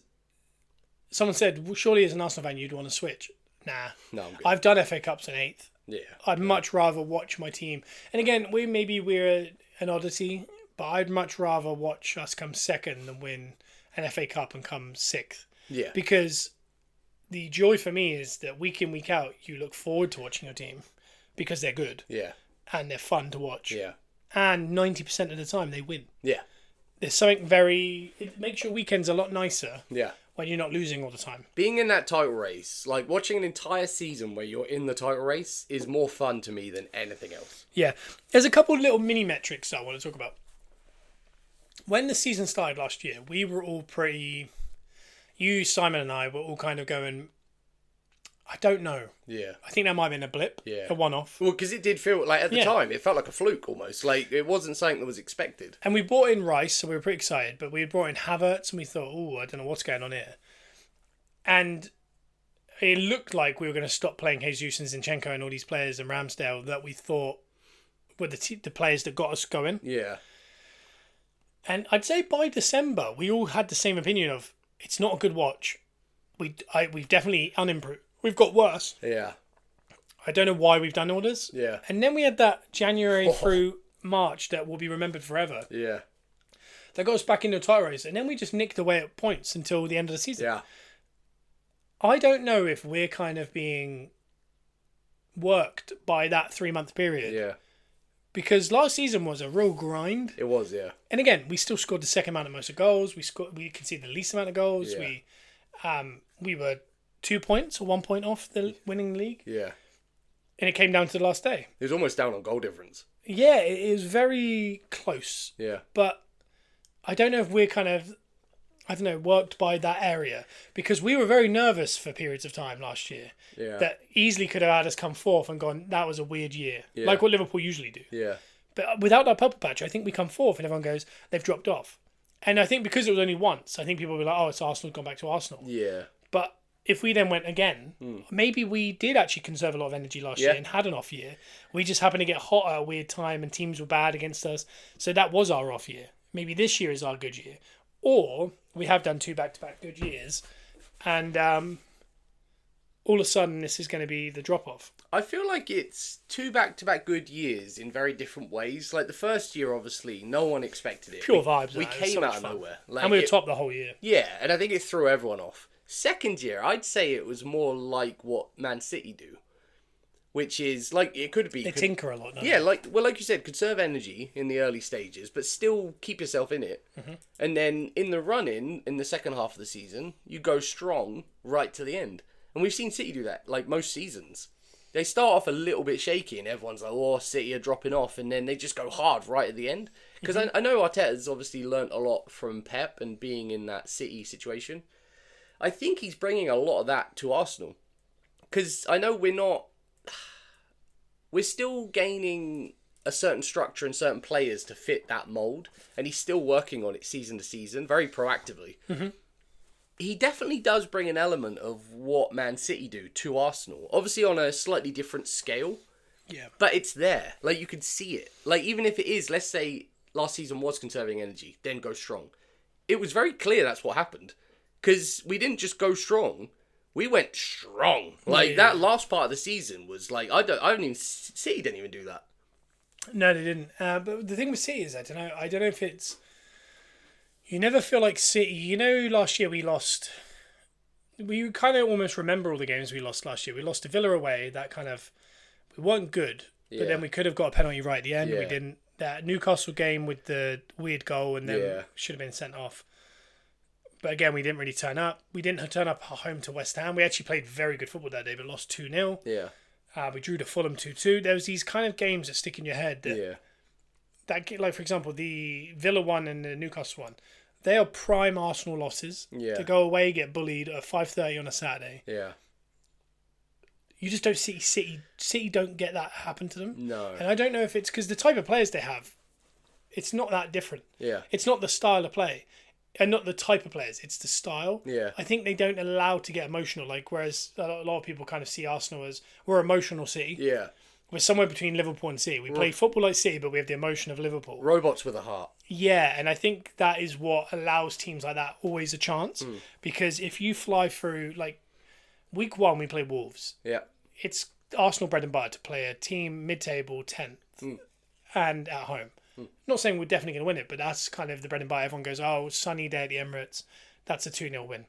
Someone said, well, surely as an Arsenal fan you'd want to switch. Nah. No, I'm good. I've done FA Cups in 8th. Yeah. I'd much rather watch my team. And again, we're an oddity, but I'd much rather watch us come second than win an FA Cup and come 6th. Yeah. Because the joy for me is that week in, week out, you look forward to watching your team because they're good. Yeah. And they're fun to watch. Yeah. And 90% of the time they win. Yeah. There's something it makes your weekends a lot nicer. Yeah. When you're not losing all the time. Being in that title race, like watching an entire season where you're in the title race is more fun to me than anything else. Yeah. There's a couple of little mini metrics I want to talk about. When the season started last year, we were all pretty... You, Simon and I were all kind of going, I don't know. Yeah. I think that might have been a blip. Yeah. A one-off. Well, because it did feel like, at the time, it felt like a fluke almost. Like, it wasn't something that was expected. And we brought in Rice, so we were pretty excited. But we brought in Havertz, and we thought, I don't know what's going on here. And it looked like we were going to stop playing Jesus and Zinchenko and all these players and Ramsdale that we thought were the players that got us going. Yeah. And I'd say by December, we all had the same opinion of, it's not a good watch. We've definitely unimproved. We've got worse. Yeah. I don't know why we've done all this. Yeah. And then we had that January through March that will be remembered forever. Yeah. That got us back into a title race. And then we just nicked away at points until the end of the season. Yeah. I don't know if we're kind of being worked by that 3-month period. Yeah. Because last season was a real grind. It was, yeah. And again, we still scored the second amount of most of goals. We conceded the least amount of goals. Yeah. We were 2 points or 1 point off the winning league. Yeah. And it came down to the last day. It was almost down on goal difference. Yeah, it was very close. Yeah. But I don't know if we're kind of, worked by that area. Because we were very nervous for periods of time last year. Yeah. That easily could have had us come fourth and gone, that was a weird year. Yeah. Like what Liverpool usually do. Yeah. But without that purple patch, I think we come fourth and everyone goes, they've dropped off. And I think because it was only once, I think people were like, it's Arsenal, gone back to Arsenal. Yeah. But if we then went again, maybe we did actually conserve a lot of energy last year and had an off year. We just happened to get hot at a weird time and teams were bad against us. So that was our off year. Maybe this year is our good year. Or we have done 2 back-to-back good years. And all of a sudden, this is going to be the drop-off. I feel like it's 2 back-to-back good years in very different ways. Like the first year, obviously, no one expected it. Pure vibes. We came out of nowhere. Like, and we were top the whole year. Yeah, and I think it threw everyone off. Second year, I'd say it was more like what Man City do. Which is, like, it could be... They tinker a lot, don't Yeah, they? like you said, conserve energy in the early stages, but still keep yourself in it. Mm-hmm. And then in the run-in, in the second half of the season, you go strong right to the end. And we've seen City do that, like, most seasons. They start off a little bit shaky and everyone's like, City are dropping off. And then they just go hard right at the end. Because I know Arteta's obviously learnt a lot from Pep and being in that City situation. I think he's bringing a lot of that to Arsenal. Because I know we're still gaining a certain structure and certain players to fit that mould, and he's still working on it season to season, very proactively. Mm-hmm. He definitely does bring an element of what Man City do to Arsenal. Obviously on a slightly different scale, Yeah. but it's there. Like, you can see it. Like, even if it is, let's say last season was conserving energy, then go strong. It was very clear that's what happened. Because we didn't just go strong, we went strong. Like, that last part of the season was like, City didn't even do that. No, they didn't. But the thing with City is, I don't know if it's... You never feel like City... You know, last year we lost... We kind of almost remember all the games we lost last year. We lost to Villa away. That kind of... We weren't good. Yeah. But then we could have got a penalty right at the end. Yeah. We didn't. That Newcastle game with the weird goal and then should have been sent off. But again, we didn't really turn up. We didn't turn up home to West Ham. We actually played very good football that day, but lost 2-0. Yeah. We drew to Fulham 2-2. There was these kind of games that stick in your head. That, like, for example, the Villa one and the Newcastle one. They are prime Arsenal losses. Yeah. To go away, get bullied at 5:30 on a Saturday. Yeah. You just don't see City don't get that happen to them. No. And I don't know if it's because the type of players they have, it's not that different. Yeah. It's not the style of play. And not the type of players, it's the style. Yeah. I think they don't allow to get emotional. Like, whereas a lot of people kind of see Arsenal as, we're emotional City. Yeah. We're somewhere between Liverpool and City. We play football like City, but we have the emotion of Liverpool. Robots with a heart. Yeah, and I think that is what allows teams like that always a chance. Because if you fly through, like, week 1 we play Wolves. Yeah. It's Arsenal bread and butter to play a team mid-table 10th and at home. Not saying we're definitely going to win it, but that's kind of the bread and butter. Everyone goes, oh, sunny day at the Emirates. That's a 2-0 win.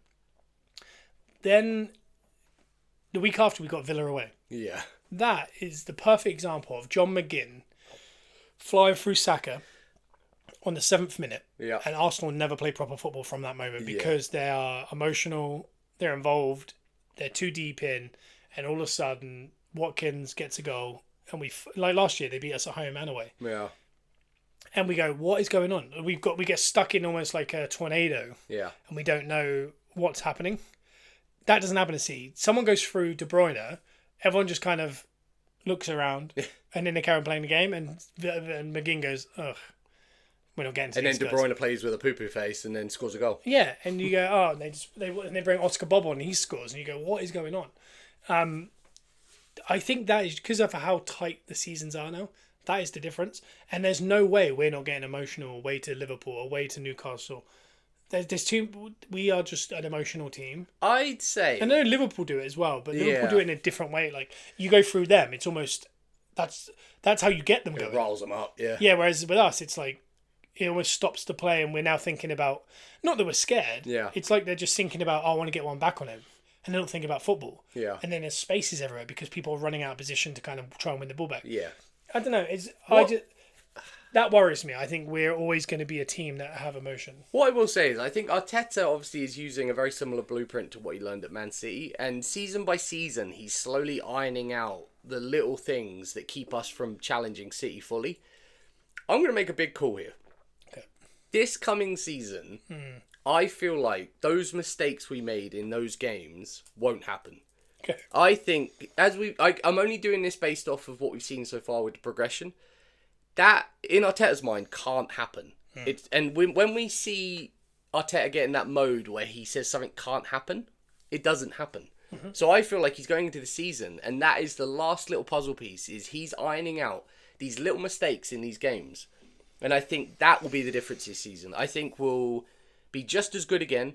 Then the week after we got Villa away. Yeah. That is the perfect example of John McGinn flying through Saka on the 7th minute. Yeah. And Arsenal never play proper football from that moment because they are emotional, they're involved, they're too deep in, and all of a sudden Watkins gets a goal. And like last year, they beat us at home and away. Yeah. And we go, what is going on? We get stuck in almost like a tornado. Yeah. And we don't know what's happening. That doesn't happen to City. Someone goes through De Bruyne, everyone just kind of looks around, and then they carry on playing the game, and McGinn goes, ugh, we're not getting to and then these De guys. Bruyne plays with a poo-poo face and then scores a goal. Yeah, and you go, oh, and they bring Oscar Bob on, and he scores, and you go, what is going on? I think that is because of how tight the seasons are now. That is the difference. And there's no way we're not getting emotional away to Liverpool, away to Newcastle. There's two. We are just an emotional team. I'd say. I know Liverpool do it as well, but Liverpool Yeah. do it in a different way. Like, you go through them, it's almost that's how you get them It going. riles them up, yeah. Yeah, whereas with us, it's like it almost stops the play, and we're now thinking about not that we're scared. Yeah. It's like they're just thinking about, oh, I want to get one back on him, and they don't think about football. Yeah. And then there's spaces everywhere because people are running out of position to kind of try and win the ball back. Yeah. I don't know. That worries me. I think we're always going to be a team that have emotion. What I will say is, I think Arteta obviously is using a very similar blueprint to what he learned at Man City, and season by season, he's slowly ironing out the little things that keep us from challenging City fully. I'm going to make a big call here. Okay. This coming season, I feel like those mistakes we made in those games won't happen. Okay. I think, I'm only doing this based off of what we've seen so far with the progression. That, in Arteta's mind, can't happen. And when we see Arteta get in that mode where he says something can't happen, it doesn't happen. So I feel like he's going into the season, and that is the last little puzzle piece, is he's ironing out these little mistakes in these games. And I think that will be the difference this season. I think we'll be just as good again,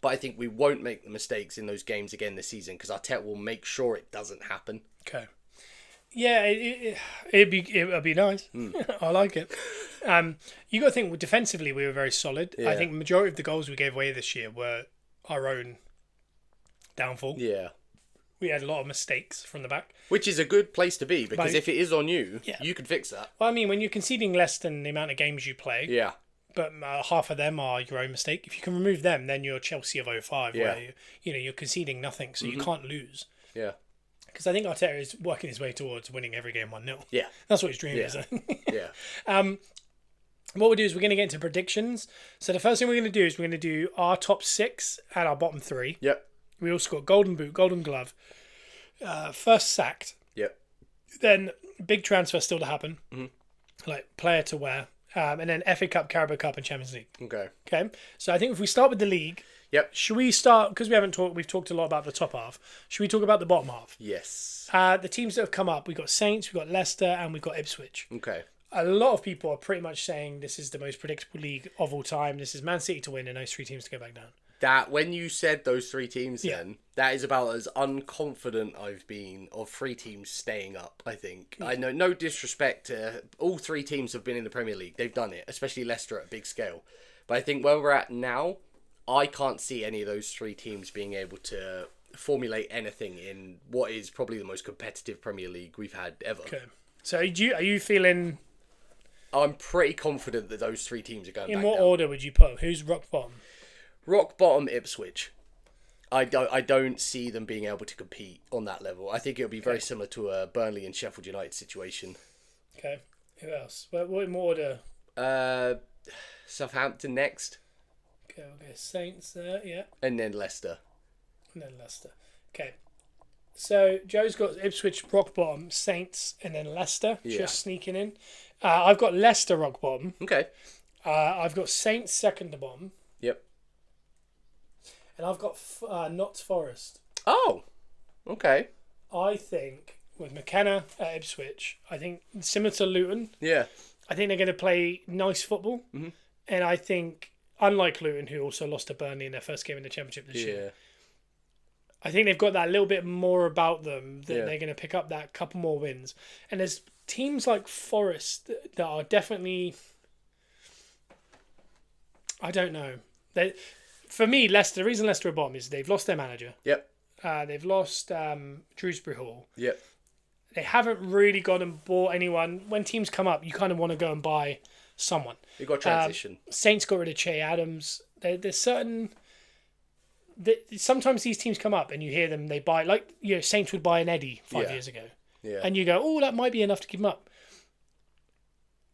but I think we won't make the mistakes in those games again this season, because Arteta will make sure it doesn't happen. Okay. Yeah, it'd be nice. I like it. You got to think, defensively we were very solid. Yeah. I think the majority of the goals we gave away this year were our own downfall. Yeah. We had a lot of mistakes from the back. Which is a good place to be, because Like, if it is on you, yeah. you can fix that. Well, I mean, when you're conceding less than the amount of games you play, Yeah. but half of them are your own mistake. If you can remove them, then you're Chelsea of 05, Yeah. where you're conceding nothing, so you can't lose. Yeah. Because I think Arteta is working his way towards winning every game 1-0. Yeah. That's what his dream is. Yeah. What we'll do is we're going to get into predictions. So the first thing we're going to do is we're going to do our top 6 and our bottom 3. Yep. We also got Golden Boot, Golden Glove, first sacked. Yep. Then big transfer still to happen, like player to wear, and then FA Cup, Carabao Cup, and Champions League. Okay. Okay, so I think if we start with the league, should we start, because we've talked a lot about the top half. Should we talk about the bottom half? Yes. The teams that have come up, we've got Saints, we've got Leicester, and we've got Ipswich. Okay. A lot of people are pretty much saying this is the most predictable league of all time. This is Man City to win and those 3 teams to go back down. That, when you said those 3 teams then, that is about as unconfident I've been of 3 teams staying up, I think. I know, no disrespect to all 3 teams have been in the Premier League. They've done it, especially Leicester at a big scale. But I think where we're at now, I can't see any of those 3 teams being able to formulate anything in what is probably the most competitive Premier League we've had ever. Okay. So are you feeling... I'm pretty confident that those 3 teams are going back in what down. order would you put them? Who's rock bottom? Rock bottom, Ipswich. I don't see them being able to compete on that level. I think it'll be very similar to a Burnley and Sheffield United situation. Okay. Who else? What in what order? Southampton next. Okay, Saints there, yeah. And then Leicester. And then Leicester. Okay. So Joe's got Ipswich rock bottom, Saints, and then Leicester just sneaking in. I've got Leicester rock bottom. Okay. I've got Saints second to bottom. Yep. And I've got Notts Forest. Oh, okay. I think with McKenna at Ipswich, I think similar to Luton. Yeah. I think they're going to play nice football. Mm-hmm. And I think, unlike Luton, who also lost to Burnley in their first game in the Championship this year, I think they've got that little bit more about them that they're going to pick up that couple more wins. And there's teams like Forest that are definitely... I don't know. For me, Leicester, the reason Leicester are bottom is they've lost their manager. Yep. They've lost Shrewsbury Hall. Yep. They haven't really gone and bought anyone. When teams come up, you kind of want to go and buy someone. You've got transition. Saints got rid of Che Adams. There's certain... Sometimes these teams come up and you hear them, they buy... Like, Saints would buy an Eddie 5 years ago. Yeah. And you go, oh, that might be enough to keep them up.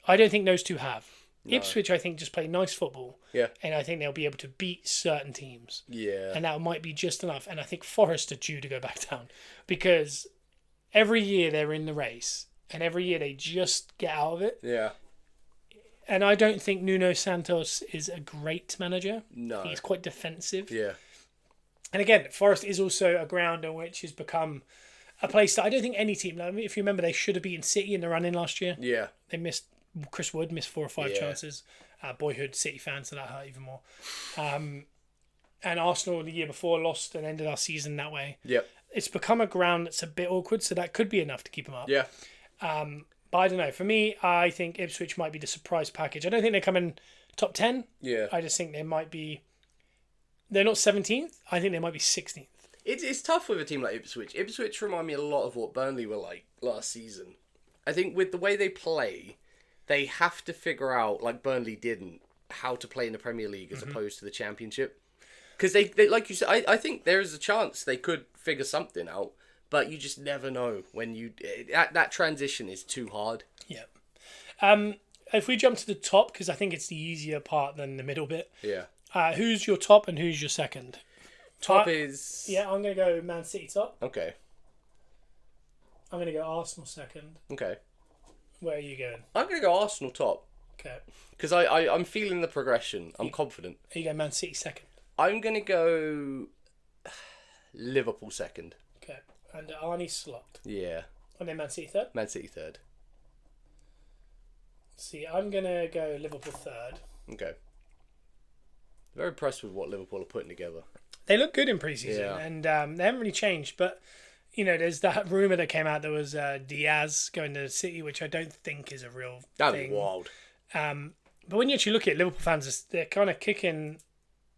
I don't think those two have. No. Ipswich, I think, just play nice football. Yeah. And I think they'll be able to beat certain teams. Yeah. And that might be just enough. And I think Forest are due to go back down. Because every year they're in the race. And every year they just get out of it. Yeah. And I don't think Nuno Santos is a great manager. No. He's quite defensive. Yeah. And again, Forest is also a ground on which has become a place that I don't think any team... if you remember, they should have beaten City in the run-in last year. Yeah. They missed... Chris Wood missed 4 or 5 chances. Boyhood City fans, so that hurt even more. And Arsenal the year before lost and ended our season that way. Yep. It's become a ground that's a bit awkward, so that could be enough to keep them up. Yeah. But I don't know. For me, I think Ipswich might be the surprise package. I don't think they come in top 10. Yeah. I just think they might be... They're not 17th. I think they might be 16th. It's tough with a team like Ipswich. Ipswich remind me a lot of what Burnley were like last season. I think with the way they play... They have to figure out, like Burnley didn't, how to play in the Premier League as opposed to the Championship. Because they, like you said, I think there is a chance they could figure something out, but you just never know when you... That transition is too hard. Yeah. If we jump to the top, because I think it's the easier part than the middle bit. Yeah. Who's your top and who's your second? Top is... Yeah, I'm going to go Man City top. Okay. I'm going to go Arsenal second. Okay. Where are you going? I'm going to go Arsenal top. Okay. Because I'm feeling the progression. I'm confident. You go Man City second. I'm going to go Liverpool second. Okay. And Arnie slot. Yeah. And then Man City third? Man City third. See, I'm going to go Liverpool third. Okay. Very impressed with what Liverpool are putting together. They look good in pre-season, and they haven't really changed, but... there's that rumour that came out there was Diaz going to City, which I don't think is a real That'd thing. be wild. But when you actually look at it, Liverpool fans, they're kind of kicking,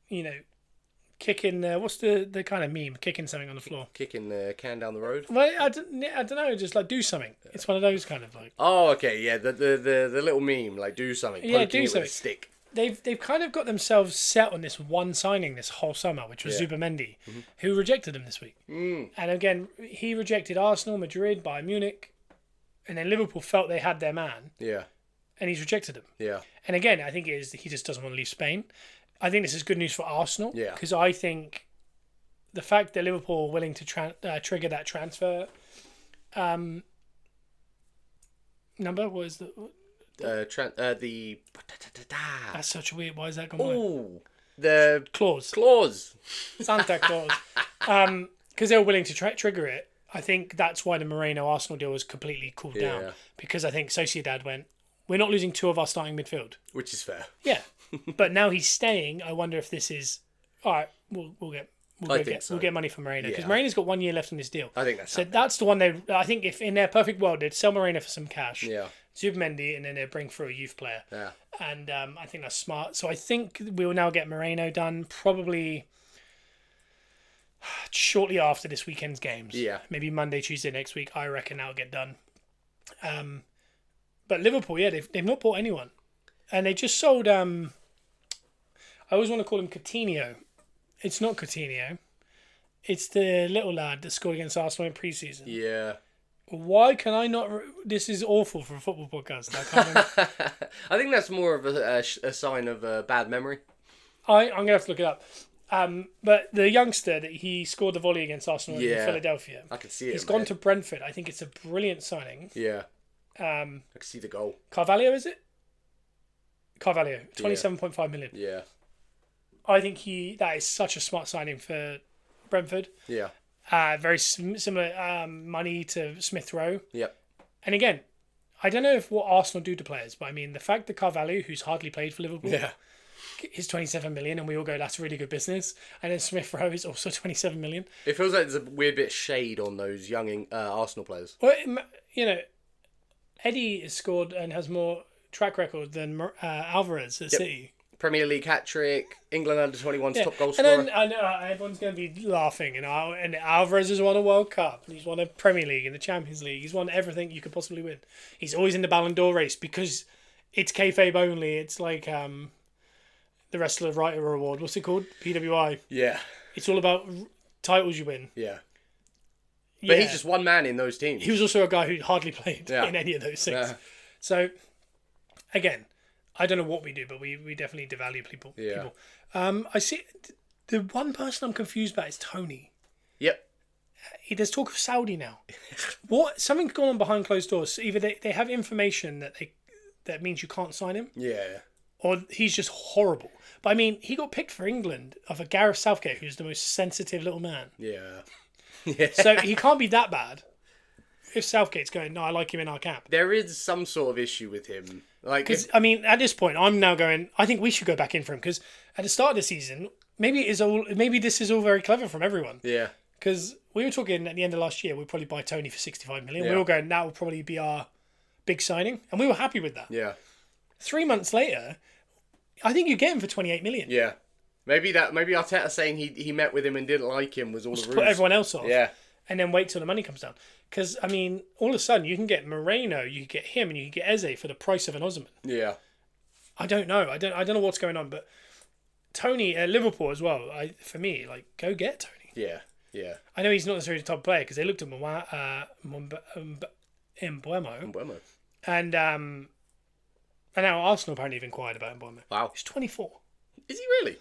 what's the kind of meme? Kicking something on the floor. Kicking the can down the road? Well, I don't know, just like do something. It's one of those kind of like... Oh, okay, yeah, the little meme, like do something. Yeah, poking do it something. with a stick. They've kind of got themselves set on this one signing this whole summer, which was Zubimendi, who rejected them this week. And again, he rejected Arsenal, Madrid, Bayern Munich, and then Liverpool felt they had their man. Yeah. And he's rejected them. Yeah. And again, I think it is he just doesn't want to leave Spain. I think this is good news for Arsenal. Yeah. Because I think the fact that Liverpool are willing to trigger that transfer number? What is the... The... That's such a weird... Why is that gone by? Oh, the... Clause. Santa Claus. Because they were willing to trigger it. I think that's why the Moreno-Arsenal deal was completely cooled down. Because I think Sociedad went, we're not losing two of our starting midfield. Which is fair. Yeah. But now he's staying. I wonder if this is... All right, we'll get money for Moreno. Because Moreno's got 1 year left on this deal. I think that's so. Happening. That's the one I think if in their perfect world, they'd sell Moreno for some cash. Yeah. Zubimendi, and then they'd bring through a youth player. Yeah. And I think that's smart. So I think we will now get Moreno done probably shortly after this weekend's games. Yeah. Maybe Monday, Tuesday next week. I reckon that'll get done. But Liverpool, yeah, they've not bought anyone. And they just sold... I always want to call him Coutinho. It's not Coutinho. It's the little lad that scored against Arsenal in pre-season. Yeah. Why can I not... This is awful for a football podcast. I can't remember. I think that's more of a sign of bad memory. I'm going to have to look it up. But the youngster, that he scored the volley against Arsenal in Philadelphia. I can see it. He's gone to Brentford. I think it's a brilliant signing. Yeah. I can see the goal. Carvalho, is it? Carvalho. 27.5 million. Yeah. I think that is such a smart signing for Brentford. Yeah. Very similar money to Smith Rowe. Yep. And again, I don't know what Arsenal do to players, but I mean, the fact that Carvalho, who's hardly played for Liverpool, is 27 million, and we all go, that's really good business. And then Smith Rowe is also 27 million. It feels like there's a weird bit of shade on those young Arsenal players. Well, Eddie has scored and has more track record than Alvarez at City. Premier League hat-trick, England under-21's top goal scorer. And then I know everyone's going to be laughing, and Alvarez has won a World Cup, and he's won a Premier League and the Champions League. He's won everything you could possibly win. He's always in the Ballon d'Or race because it's kayfabe only. It's like the Wrestler Writer Award. What's it called? PWI. Yeah. It's all about titles you win. Yeah. But he's just one man in those teams. He was also a guy who hardly played in any of those things. Yeah. So, again... I don't know what we do, but we definitely devalue people. Yeah. I see. The one person I'm confused about is Tony. Yep. There's talk of Saudi now. Something's going on behind closed doors. Either they have information that means you can't sign him. Yeah. Or he's just horrible. But I mean, he got picked for England of a Gareth Southgate, who's the most sensitive little man. Yeah. So he can't be that bad. If Southgate's going, no, I like him in our camp. There is some sort of issue with him. Because, I mean, at this point, I'm now going, I think we should go back in for him. Because at the start of the season, maybe this is all very clever from everyone. Yeah. Because we were talking at the end of last year, we'd probably buy Tony for 65 million. Yeah. We were going, that will probably be our big signing. And we were happy with that. Yeah. 3 months later, I think you get him for 28 million. Yeah. Maybe Arteta saying he met with him and didn't like him was all the ruse. Put everyone else off. Yeah. And then wait till the money comes down. Because, I mean, all of a sudden, you can get Moreno, you can get him, and you can get Eze for the price of an Osman. Yeah. I don't know. I don't know what's going on, but Tony at Liverpool as well, for me, go get Tony. Yeah, yeah. I know he's not necessarily the top player, because they looked at Mbeumo. And now Arsenal apparently have inquired about Mbeumo. Wow. He's 24. Is he really?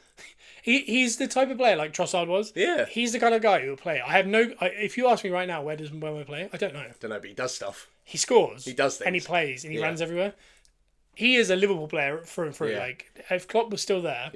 He's the type of player like Trossard was. Yeah. He's the kind of guy who will play. If you ask me right now, where does Mbeumo play? I don't know. Don't know, but he does stuff. He scores. He does things. And he plays, and he runs everywhere. He is a Liverpool player through and through. Yeah. If Klopp was still there,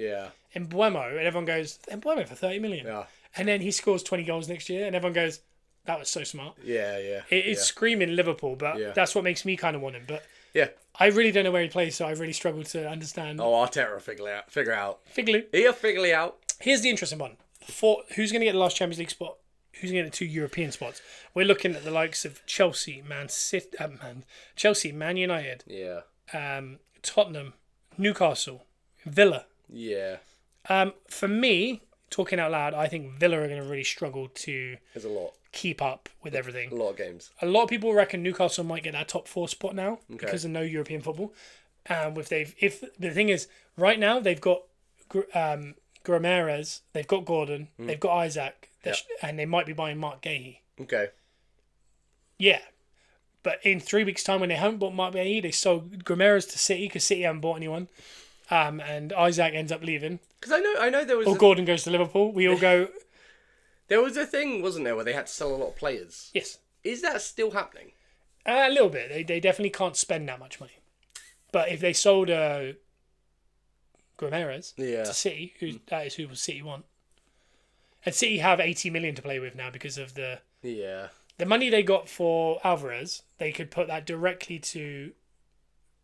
Mbeumo, and everyone goes, Mbeumo for 30 million. Yeah. And then he scores 20 goals next year, and everyone goes, that was so smart. Yeah, yeah. It's screaming Liverpool, but that's what makes me kind of want him. But yeah, I really don't know where he plays, so I really struggle to understand. Oh, Arteta will figure out. Figley. He'll figure it out. Here's the interesting one. Who's going to get the last Champions League spot? Who's going to get the 2 European spots? We're looking at the likes of Chelsea, Man United, Tottenham, Newcastle, Villa. Yeah. For me, talking out loud, I think Villa are going to really struggle to There's a lot. Keep up with everything. A lot of games. A lot of people reckon Newcastle might get that top 4 spot now because of no European football. If the thing is, right now they've got Grameres, they've got Gordon, they've got Isaac, and they might be buying Mark Gahey. Okay. Yeah. But in 3 weeks' time, when they haven't bought Mark Gahey, they sold Grameres to City because City haven't bought anyone. And Isaac ends up leaving. Because I know there was... Or Gordon goes to Liverpool. We all go... There was a thing, wasn't there, where they had to sell a lot of players? Yes. Is that still happening? A little bit. They definitely can't spend that much money. But if they sold Guimaraes to City, that is who City want. And City have 80 million to play with now because of the money they got for Alvarez. They could put that directly to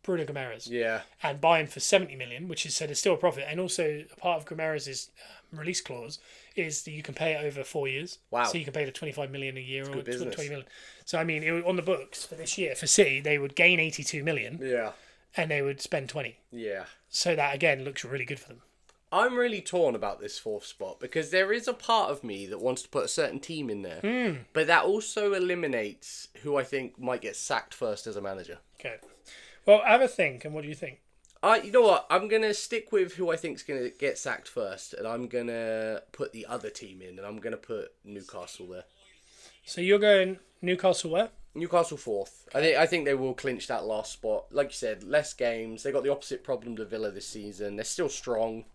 Bruno Guimaraes. Yeah. And buy him for 70 million, which is so there's still a profit. And also a part of Guimaraes' release clause is that you can pay it over 4 years. Wow. So you can pay the 25 million a year or 20 business. million. So I mean, on the books for this year for City, they would gain 82 million. Yeah. And they would spend 20. Yeah. So that again looks really good for them. I'm really torn about this 4th spot because there is a part of me that wants to put a certain team in there. But that also eliminates who I think might get sacked first as a manager. Okay. Well, have a think, and what do you think? You know what? I'm going to stick with who I think's going to get sacked first, and I'm going to put the other team in, and I'm going to put Newcastle there. So you're going Newcastle where? Newcastle 4th. I think they will clinch that last spot. Like you said, less games. They got the opposite problem to Villa this season. They're still strong.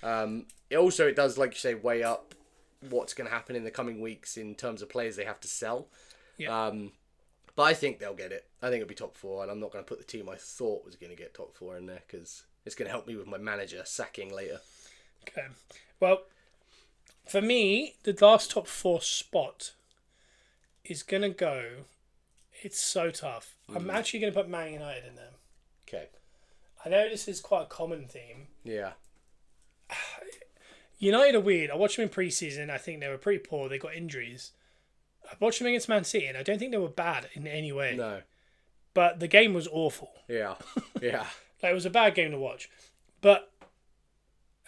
It does, like you say, weigh up what's going to happen in the coming weeks in terms of players they have to sell. Yeah. But I think they'll get it. I think it'll be top 4, and I'm not going to put the team I thought was going to get top 4 in there because it's going to help me with my manager sacking later. Okay. Well, for me, the last top 4 spot is going to go... It's so tough. I'm actually going to put Man United in there. Okay. I know this is quite a common theme. Yeah. United are weird. I watched them in pre-season. I think they were pretty poor. They got injuries. I watched them against Man City, and I don't think they were bad in any way. No. But the game was awful. Yeah. Yeah. It was a bad game to watch. But,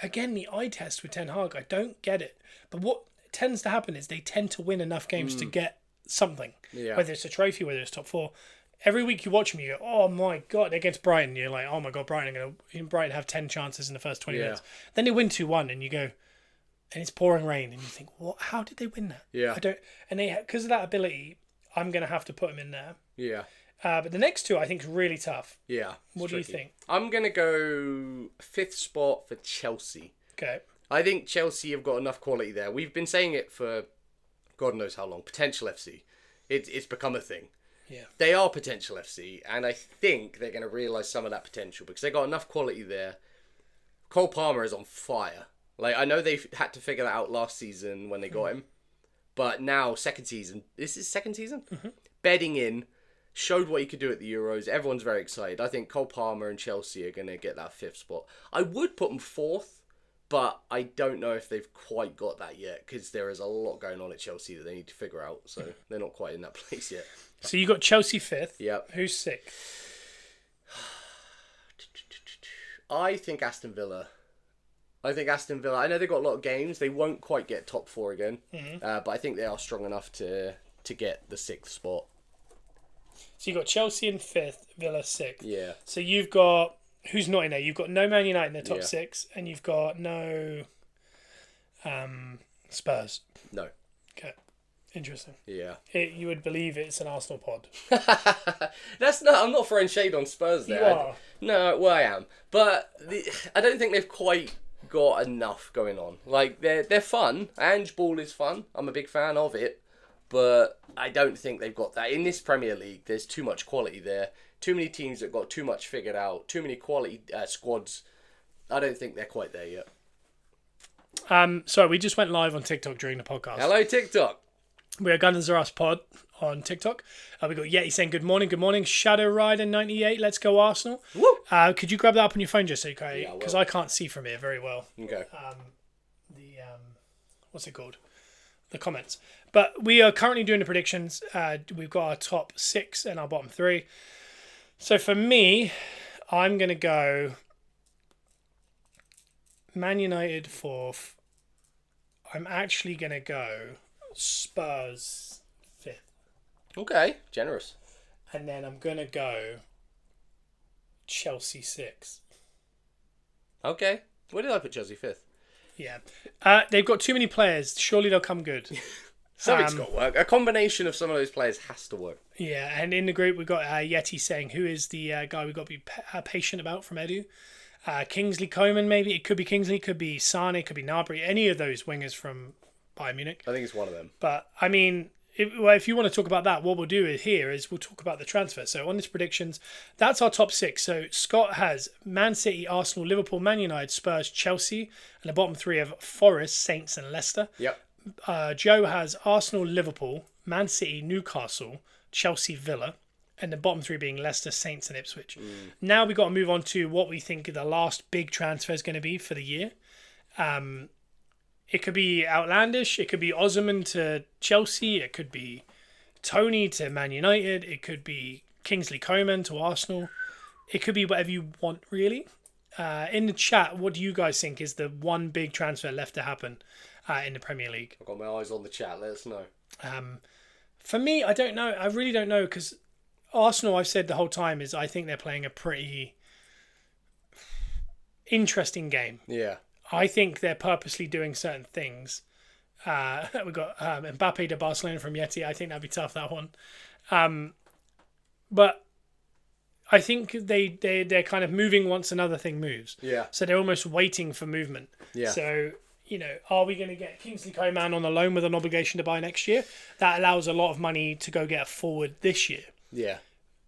again, the eye test with Ten Hag, I don't get it. But what tends to happen is they tend to win enough games to get something. Yeah. Whether it's a trophy, whether it's top 4. Every week you watch them, you go, oh my God, against Brighton, you're like, oh my God, Brighton have 10 chances in the first 20 minutes. Then they win 2-1 and you go, and it's pouring rain and you think, what? How did they win that? Yeah. Because of that ability, I'm going to have to put them in there. Yeah. But the next 2 I think is really tough. Yeah. What do you think? I'm going to go 5th spot for Chelsea. Okay. I think Chelsea have got enough quality there. We've been saying it for God knows how long. Potential FC. It's become a thing. Yeah. They are potential FC, and I think they're going to realise some of that potential because they got enough quality there. Cole Palmer is on fire. I know they had to figure that out last season when they got him, but now second season. This is second season? Mm-hmm. Bedding in, showed what he could do at the Euros. Everyone's very excited. I think Cole Palmer and Chelsea are going to get that 5th spot. I would put them 4th, but I don't know if they've quite got that yet because there is a lot going on at Chelsea that they need to figure out, so they're not quite in that place yet. So you got Chelsea 5th. Yep. Who's 6th? I think Aston Villa. I know they've got a lot of games. They won't quite get top 4 again. Mm-hmm. But I think they are strong enough to get the 6th spot. So you got Chelsea in 5th, Villa 6th. Yeah. So you've got... Who's not in there? You've got no Man United in the top 6, and you've got no Spurs. No. Okay. Interesting. Yeah. You would believe it's an Arsenal pod. I'm not throwing shade on Spurs there. You are. No, well I am. But I don't think they've quite got enough going on. They're fun. Ange Ball is fun. I'm a big fan of it. But I don't think they've got that. In this Premier League, there's too much quality there. Too many teams that got too much figured out. Too many quality squads. I don't think they're quite there yet. So we just went live on TikTok during the podcast. Hello, TikTok. We are Gunners Are Us Pod on TikTok. We got Yeti saying good morning. Shadow Rider 98, let's go Arsenal. Woo! Could you grab that up on your phone just so you can, Yeah, because I can't see from here very well. Okay. What's it called? The comments. But we are currently doing the predictions. We've got our top 6 and our bottom 3. So for me, I'm going to go Man United 4th. I'm actually going to go Spurs 5th. Okay, generous. And then I'm going to go Chelsea 6th. Okay. Where did I put Chelsea 5th? Yeah. They've got too many players. Surely they'll come good. Something's got to work. A combination of some of those players has to work. Yeah, and in the group we've got Yeti saying, who is the guy we've got to be patient about from Edu? Kingsley Coman, maybe. It could be Kingsley, it could be Sane, it could be Gnabry. Any of those wingers from Bayern Munich. I think it's one of them. But, I mean, if you want to talk about that, what we'll do here is we'll talk about the transfer. So on this predictions, that's our top 6. So Scott has Man City, Arsenal, Liverpool, Man United, Spurs, Chelsea, and the bottom 3 of Forest, Saints, and Leicester. Yep. Joe has Arsenal, Liverpool, Man City, Newcastle, Chelsea, Villa, and the bottom 3 being Leicester, Saints, and Ipswich. Now we've got to move on to what we think the last big transfer is going to be for the year. It could be outlandish. It could be Osimhen to Chelsea. It could be Tony to Man United. It could be Kingsley Coman to Arsenal. It could be whatever you want, really. In the chat, what do you guys think is the one big transfer left to happen in the Premier League? I've got my eyes on the chat. Let us know. For me, I don't know. I really don't know, because Arsenal, I've said the whole time, is I think they're playing a pretty interesting game. Yeah. I think they're purposely doing certain things. We've got Mbappe to Barcelona from Yeti. I think that'd be tough, that one. But I think they're kind of moving once another thing moves. Yeah. So they're almost waiting for movement. Yeah. So, are we going to get Kingsley Coman on a loan with an obligation to buy next year? That allows a lot of money to go get a forward this year. Yeah.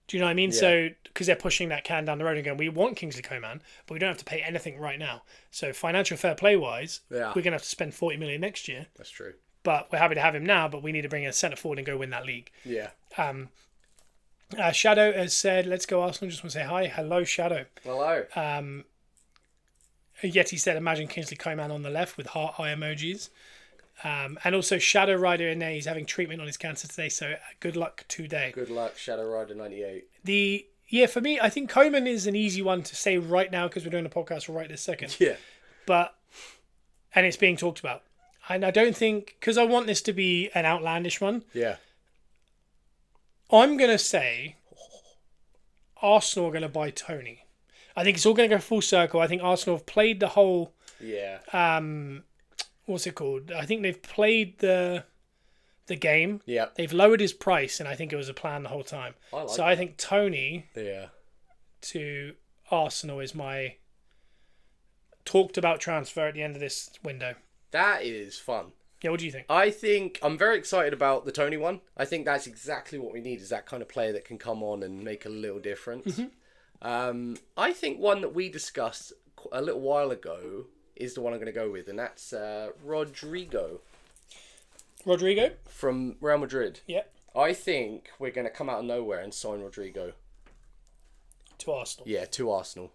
Do you know what I mean? Yeah. So, because they're pushing that can down the road and going, we want Kingsley Coman, but we don't have to pay anything right now. So, financial fair play wise, Yeah. we're going to have to spend 40 million next year. That's true. But we're happy to have him now, but we need to bring a centre forward and go win that league. Yeah. Shadow has said, let's go Arsenal. Just want to say hi. Hello, Shadow. Hello. Yeti said, imagine Kingsley Coman on the left with heart eye emojis. And also Shadow Rider in there, he's having treatment on his cancer today, so good luck today. Good luck, Shadow Rider 98. For me, I think Coman is an easy one to say right now because we're doing a podcast right this second. Yeah. And it's being talked about. And I don't think, because I want this to be an outlandish one, Yeah. I'm going to say Arsenal are going to buy Tony. I think it's all going to go full circle. I think Arsenal have played the whole... Yeah. What's it called? I think they've played the game. Yeah. They've lowered his price, and I think it was a plan the whole time. I think Tony to Arsenal is my talked about transfer at the end of this window. That is fun. Yeah, what do you think? I think I'm very excited about the Tony one. I think that's exactly what we need, is that kind of player that can come on and make a little difference. Mm-hmm. I think one that we discussed a little while ago is the one I'm going to go with, and that's Rodrigo. Rodrigo? From Real Madrid. Yeah. I think we're going to come out of nowhere and sign Rodrigo. To Arsenal. Yeah, to Arsenal.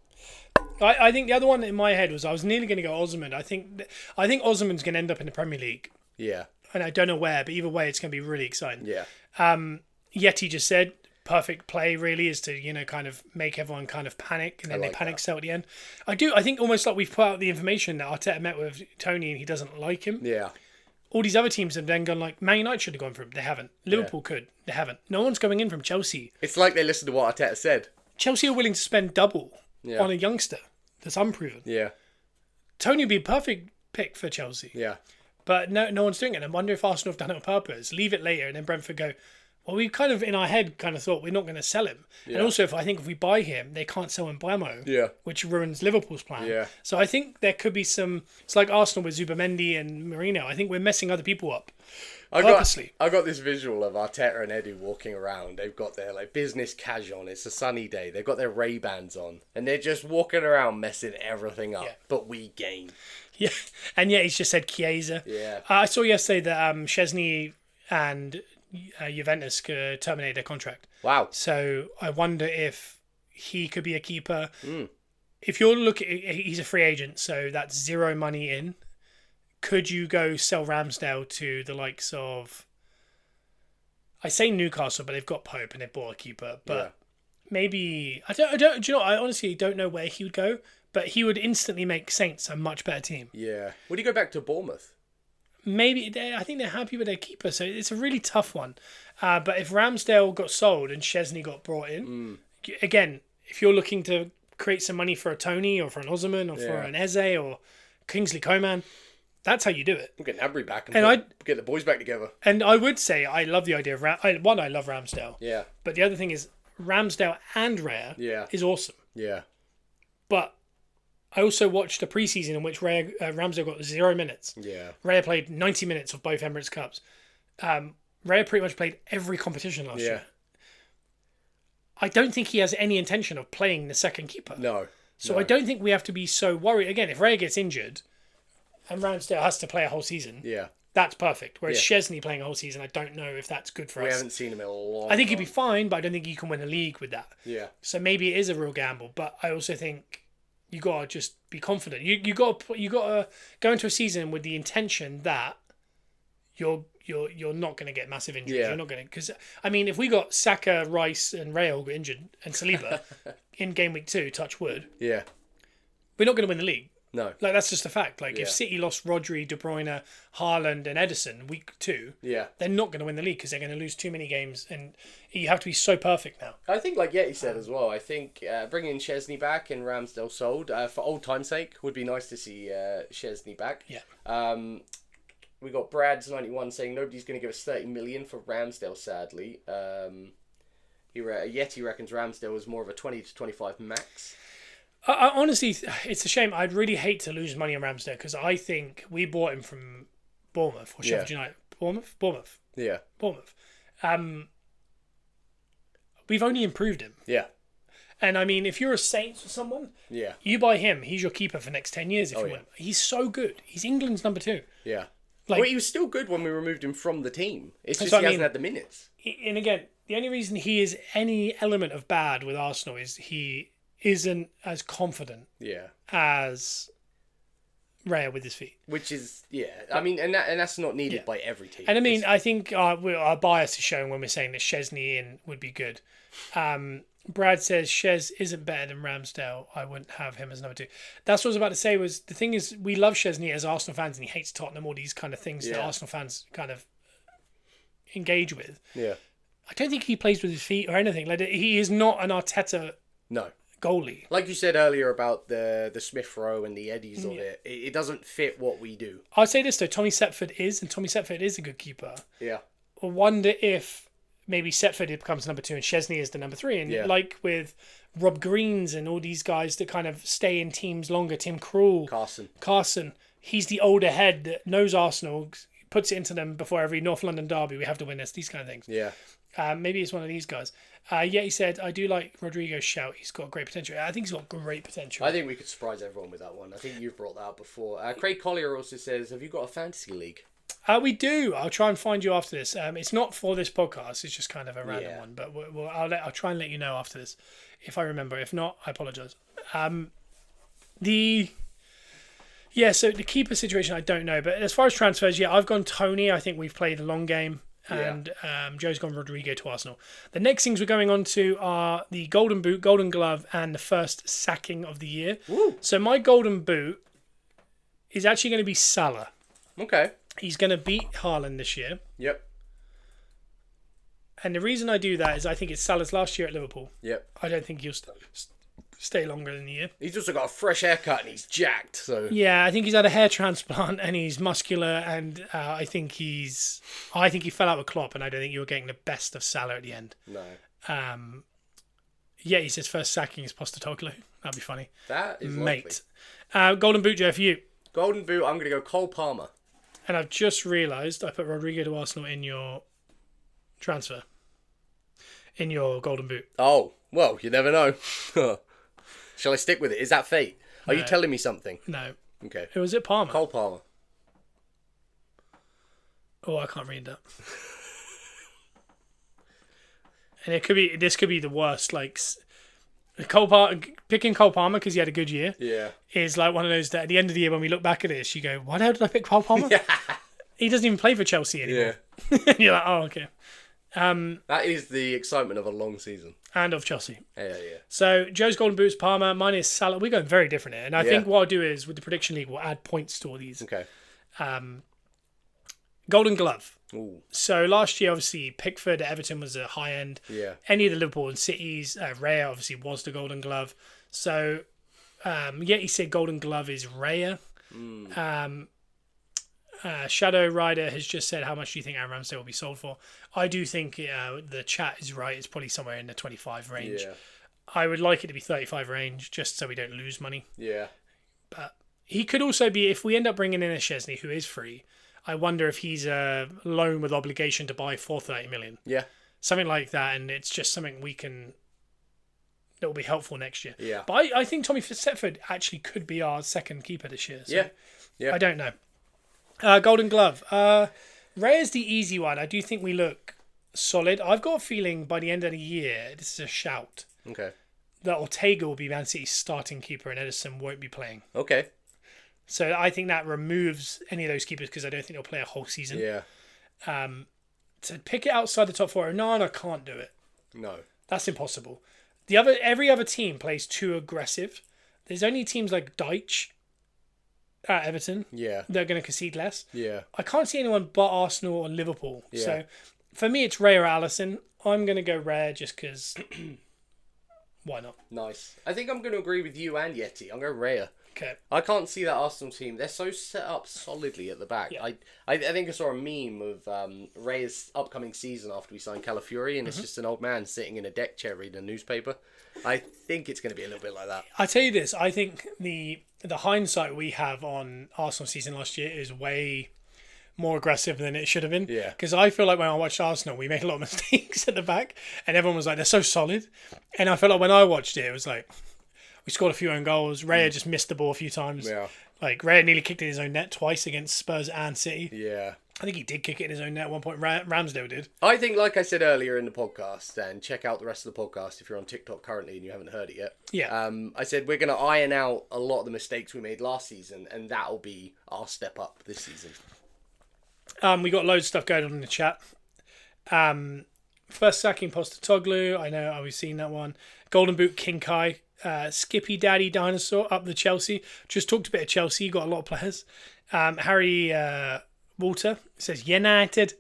I think the other one in my head was I was nearly going to go Osimhen. I think Osimhen's going to end up in the Premier League. Yeah. And I don't know where, but either way, it's going to be really exciting. Yeah. Yeti just said, perfect play really is to, kind of make everyone kind of panic, and then they panic sell at the end. I think almost like we've put out the information that Arteta met with Tony and he doesn't like him. Yeah. All these other teams have then gone like, Man United should have gone for him. They haven't. Liverpool could. They haven't. No one's going in from Chelsea. It's like they listened to what Arteta said. Chelsea are willing to spend double on a youngster that's unproven. Yeah. Tony would be a perfect pick for Chelsea. Yeah. But no one's doing it. And I wonder if Arsenal have done it on purpose. Leave it later and then Brentford go, well, we kind of in our head kind of thought we're not going to sell him. Yeah. And also, if we buy him, they can't sell Mbeumo, which ruins Liverpool's plan. Yeah. So I think there could be some... It's like Arsenal with Zubamendi and Marino. I think we're messing other people up. Purposely. I got this visual of Arteta and Edu walking around. They've got their business cash on. It's a sunny day. They've got their Ray-Bans on. And they're just walking around messing everything up. Yeah. But we gain. Yeah. And he's just said Chiesa. Yeah. I saw yesterday that Szczesny and Juventus could terminate their contract. Wow. So I wonder if he could be a keeper. If you're looking... He's a free agent, so that's zero money in. Could you go sell Ramsdale to the likes of... I say Newcastle, but they've got Pope and they've bought a keeper. But maybe... I don't. Do you know, I honestly don't know where he would go, but he would instantly make Saints a much better team. Yeah. Would he go back to Bournemouth? Maybe. I think they're happy with their keeper, so it's a really tough one. But if Ramsdale got sold and Szczesny got brought in, again, if you're looking to create some money for a Tony or for an Osimhen or for an Eze or Kingsley Coman... That's how you do it. We'll get Nabry back and get the boys back together. And I would say I love the idea of I love Ramsdale. Yeah. But the other thing is Ramsdale and Raya is awesome. Yeah. But I also watched a preseason in which Ramsdale got 0 minutes. Yeah. Raya played 90 minutes of both Emirates Cups. Raya pretty much played every competition last Yeah. year. I don't think he has any intention of playing the second keeper. No. So no. I don't think we have to be so worried. Again, if Raya gets injured and Ramsdale has to play a whole season, Yeah. that's perfect. Whereas Yeah. Szczesny playing a whole season, I don't know if that's good for We us. haven't seen him in a long I think he'd be time. fine, but I don't think you can win a league with that. Yeah. So maybe it is a real gamble. But I also think you gotta just be confident. You gotta go into a season with the intention that you're not going to get massive injuries. Yeah. You're not going to, because I mean, if we got Saka, Rice, and Rayo got injured, and Saliba in game week 2, touch wood, Yeah. we're not going to win the league. No. Like, that's just a fact. Like, Yeah. if City lost Rodri, De Bruyne, Haaland, and Edison week 2, Yeah. they're not going to win the league because they're going to lose too many games, and you have to be so perfect now. I think, like Yeti said as well, I think bringing Szczesny back and Ramsdale sold, for old time's sake, would be nice to see Szczesny back. Yeah. We got Brad's 91 saying nobody's going to give us 30 million for Ramsdale, sadly. Yeti reckons Ramsdale was more of a 20 to 25 max. I honestly, it's a shame. I'd really hate to lose money on Ramsdale because I think we bought him from Bournemouth or Sheffield United. Bournemouth. Yeah. We've only improved him. Yeah. And I mean, if you're a Saints or someone, Yeah. you buy him. He's your keeper for the next 10 years if you yeah. want. He's so good. He's England's number 2. Yeah. Like- well, he was still good when we removed him from the team. It's That's just what he I hasn't mean. had the minutes. And again, the only reason he is any element of bad with Arsenal is he isn't as confident Yeah. as Raya with his feet. Which is, yeah. I mean, and that's not needed Yeah. by every team. And I mean, I think our bias is showing when we're saying that Szczesny in would be good. Brad says Shez isn't better than Ramsdale. I wouldn't have him as number 2. That's what I was about to say. Was the thing is we love Szczesny as Arsenal fans, and he hates Tottenham. All these kind of things that Yeah. Arsenal fans kind of engage with. Yeah. I don't think he plays with his feet or anything. Like, he is not an Arteta No. goalie. Like you said earlier about the Smith Rowe and the Eddies of it doesn't fit what we do. I'd say this though: Tommy Setford is a good keeper. Yeah. I wonder if maybe Setford becomes number 2 and Szczesny is the number 3. And Yeah. like with Rob Greens and all these guys that kind of stay in teams longer, Tim Krul, Carson, he's the older head that knows Arsenal, puts it into them before every North London derby. We have to win this, these kind of things. Yeah. Maybe it's one of these guys. He said, I do like Rodrigo's shout. He's got great potential. I think he's got great potential. I think we could surprise everyone with that one. I think you've brought that up before. Craig Collier also says, have you got a fantasy league? We do. I'll try and find you after this. It's not for this podcast. It's just kind of a random Yeah. one. But I'll try and let you know after this if I remember. If not, I apologise. So the keeper situation, I don't know. But as far as transfers, I've gone Tony. I think we've played a long game. And Joe's gone Rodrigo to Arsenal. The next things we're going on to are the Golden Boot, Golden Glove, and the first sacking of the year. Woo. So my Golden Boot is actually going to be Salah. Okay. He's going to beat Haaland this year. Yep. And the reason I do that is I think it's Salah's last year at Liverpool. Yep. I don't think he'll stay longer than a year. He's also got a fresh haircut and he's jacked. So Yeah, I think he's had a hair transplant and he's muscular, and I think he fell out with Klopp, and I don't think you were getting the best of Salah at the end. no. He says first sacking is Postecoglou. That'd be funny. That is Mate. Golden Boot, Joe, for you. Golden Boot, I'm going to go Cole Palmer. And I've just realised I put Rodrigo to Arsenal in your transfer. In your Golden Boot. Oh, well, you never know. Shall I stick with it? Is that fate? Are you telling me something? No. Okay. Who was it? Palmer? Cole Palmer. Oh, I can't read that. And this could be the worst. Like, picking Cole Palmer because he had a good year Yeah. is like one of those that at the end of the year when we look back at this, you go, "Why the hell did I pick Cole Palmer?" Yeah. He doesn't even play for Chelsea anymore. Yeah. And you're like, "Oh, okay." That is the excitement of a long season. And of Chelsea. Yeah. So Joe's Golden Boots, Palmer. Mine is Salah. We're going very different here, and I think what I'll do is with the prediction league, we'll add points to all these. Okay. Golden Glove. Ooh. So last year, obviously, Pickford at Everton was a high end. Yeah. Any of the Liverpool and Cities, Raya obviously was the Golden Glove. So, he said Golden Glove is Raya. Shadow Rider has just said, how much do you think Aaron Ramsdale will be sold for? I do think the chat is right. It's probably somewhere in the 25 range. Yeah. I would like it to be 35 range just so we don't lose money. Yeah. But he could also be, if we end up bringing in a Szczesny who is free, I wonder if he's a loan with obligation to buy for 30 million. Yeah. Something like that, and it's just something that will be helpful next year. Yeah. But I think Tommy Setford actually could be our second keeper this year. So Yeah. I don't know. Golden Glove. Raya's the easy one. I do think we look solid. I've got a feeling by the end of the year, this is a shout, Okay. that Ortega will be Man City's starting keeper and Edison won't be playing. Okay. So I think that removes any of those keepers because I don't think they'll play a whole season. Yeah. To pick it outside the top four, no, I can't do it. No. That's impossible. Every other team plays too aggressive. There's only teams like Deitch at Everton Yeah. that are going to concede less. Yeah. I can't see anyone but Arsenal or Liverpool. Yeah. So for me, it's Ray or Allison. I'm going to go Rare just because. Why not? Nice. I think I'm going to agree with you and Yeti. I'm going Raya. Okay. I can't see that Arsenal team. They're so set up solidly at the back. Yeah. I think I saw a meme of Raya's upcoming season after we signed Calafiori, and it's just an old man sitting in a deck chair reading a newspaper. I think it's going to be a little bit like that. I tell you this. I think the hindsight we have on Arsenal season last year is way more aggressive than it should have been. Yeah. Because I feel like when I watched Arsenal, we made a lot of mistakes at the back, and everyone was like, they're so solid. And I felt like when I watched it, it was like, we scored a few own goals. Raya just missed the ball a few times. Yeah. Like, Raya nearly kicked it in his own net twice against Spurs and City. Yeah. I think he did kick it in his own net at one point. Ramsdale did. I think, like I said earlier in the podcast, and check out the rest of the podcast if you're on TikTok currently and you haven't heard it yet. Yeah. I said we're going to iron out a lot of the mistakes we made last season, and that'll be our step up this season. We got loads of stuff going on in the chat. First sacking Postecoglou. I know we've seen that one. Golden Boot King Kai. Skippy Daddy Dinosaur up the Chelsea. Just talked a bit of Chelsea. Got a lot of players. Harry Walter says United.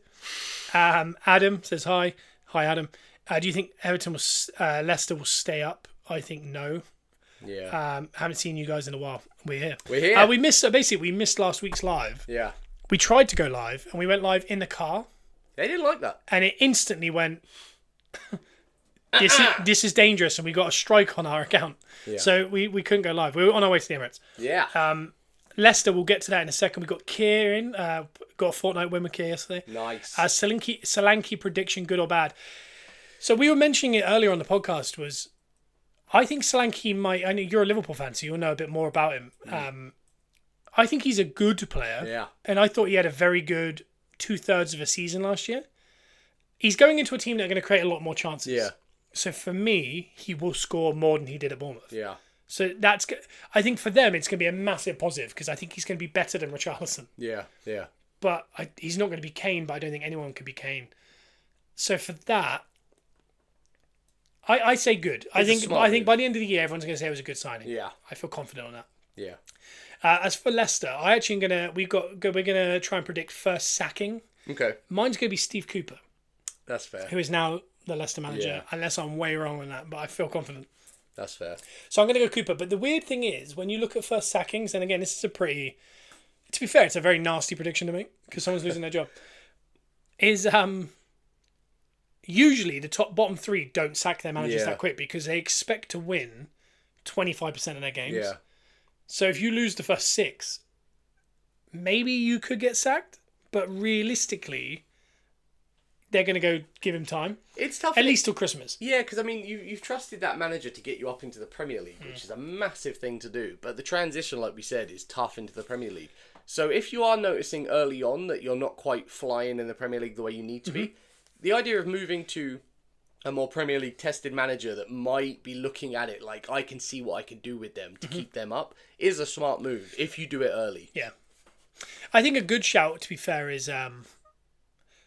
Adam says hi. Hi Adam. Do you think Leicester will stay up? I think no. Yeah. Haven't seen you guys in a while. We're here. We're here. We missed last week's live. Yeah. We tried to go live and we went live in the car. They didn't like that. And it instantly went, this is dangerous, and we got a strike on our account. Yeah. So we couldn't go live. We were on our way to the Emirates. Yeah. Leicester, we'll get to that in a second. We got Kier in. Got a fortnight win with Kier yesterday. Nice. Solanke prediction, good or bad. So we were mentioning it earlier on the podcast. I think Solanke might. I know you're a Liverpool fan, so you'll know a bit more about him. I think he's a good player. Yeah. And I thought he had a very good 2/3 of a season last year. He's going into a team that are going to create a lot more chances. Yeah. So for me, he will score more than he did at Bournemouth. Yeah. So I think for them, it's going to be a massive positive because I think he's going to be better than Richarlison. Yeah. Yeah. But he's not going to be Kane, but I don't think anyone could be Kane. So for that, I say good. I think by the end of the year, everyone's going to say it was a good signing. Yeah. I feel confident on that. Yeah. As for Leicester, we're gonna try and predict first sacking. Okay. Mine's gonna be Steve Cooper, That's fair. who is now the Leicester manager. Yeah. Unless I'm way wrong on that, but I feel confident. That's fair. So I'm gonna go Cooper. But the weird thing is, when you look at first sackings, and again, this is to be fair, it's a very nasty prediction to make because someone's losing their job. Is usually the bottom three don't sack their managers that quick because they expect to win 25% of their games. Yeah. So if you lose the first 6, maybe you could get sacked, but realistically, they're going to go give him time. It's tough. At least till Christmas. Yeah, because I mean, you've trusted that manager to get you up into the Premier League, which is a massive thing to do. But the transition, like we said, is tough into the Premier League. So if you are noticing early on that you're not quite flying in the Premier League the way you need to be, the idea of moving to a more Premier League tested manager that might be looking at it like, I can see what I can do with them to keep them up, is a smart move if you do it early. Yeah. I think a good shout, to be fair, is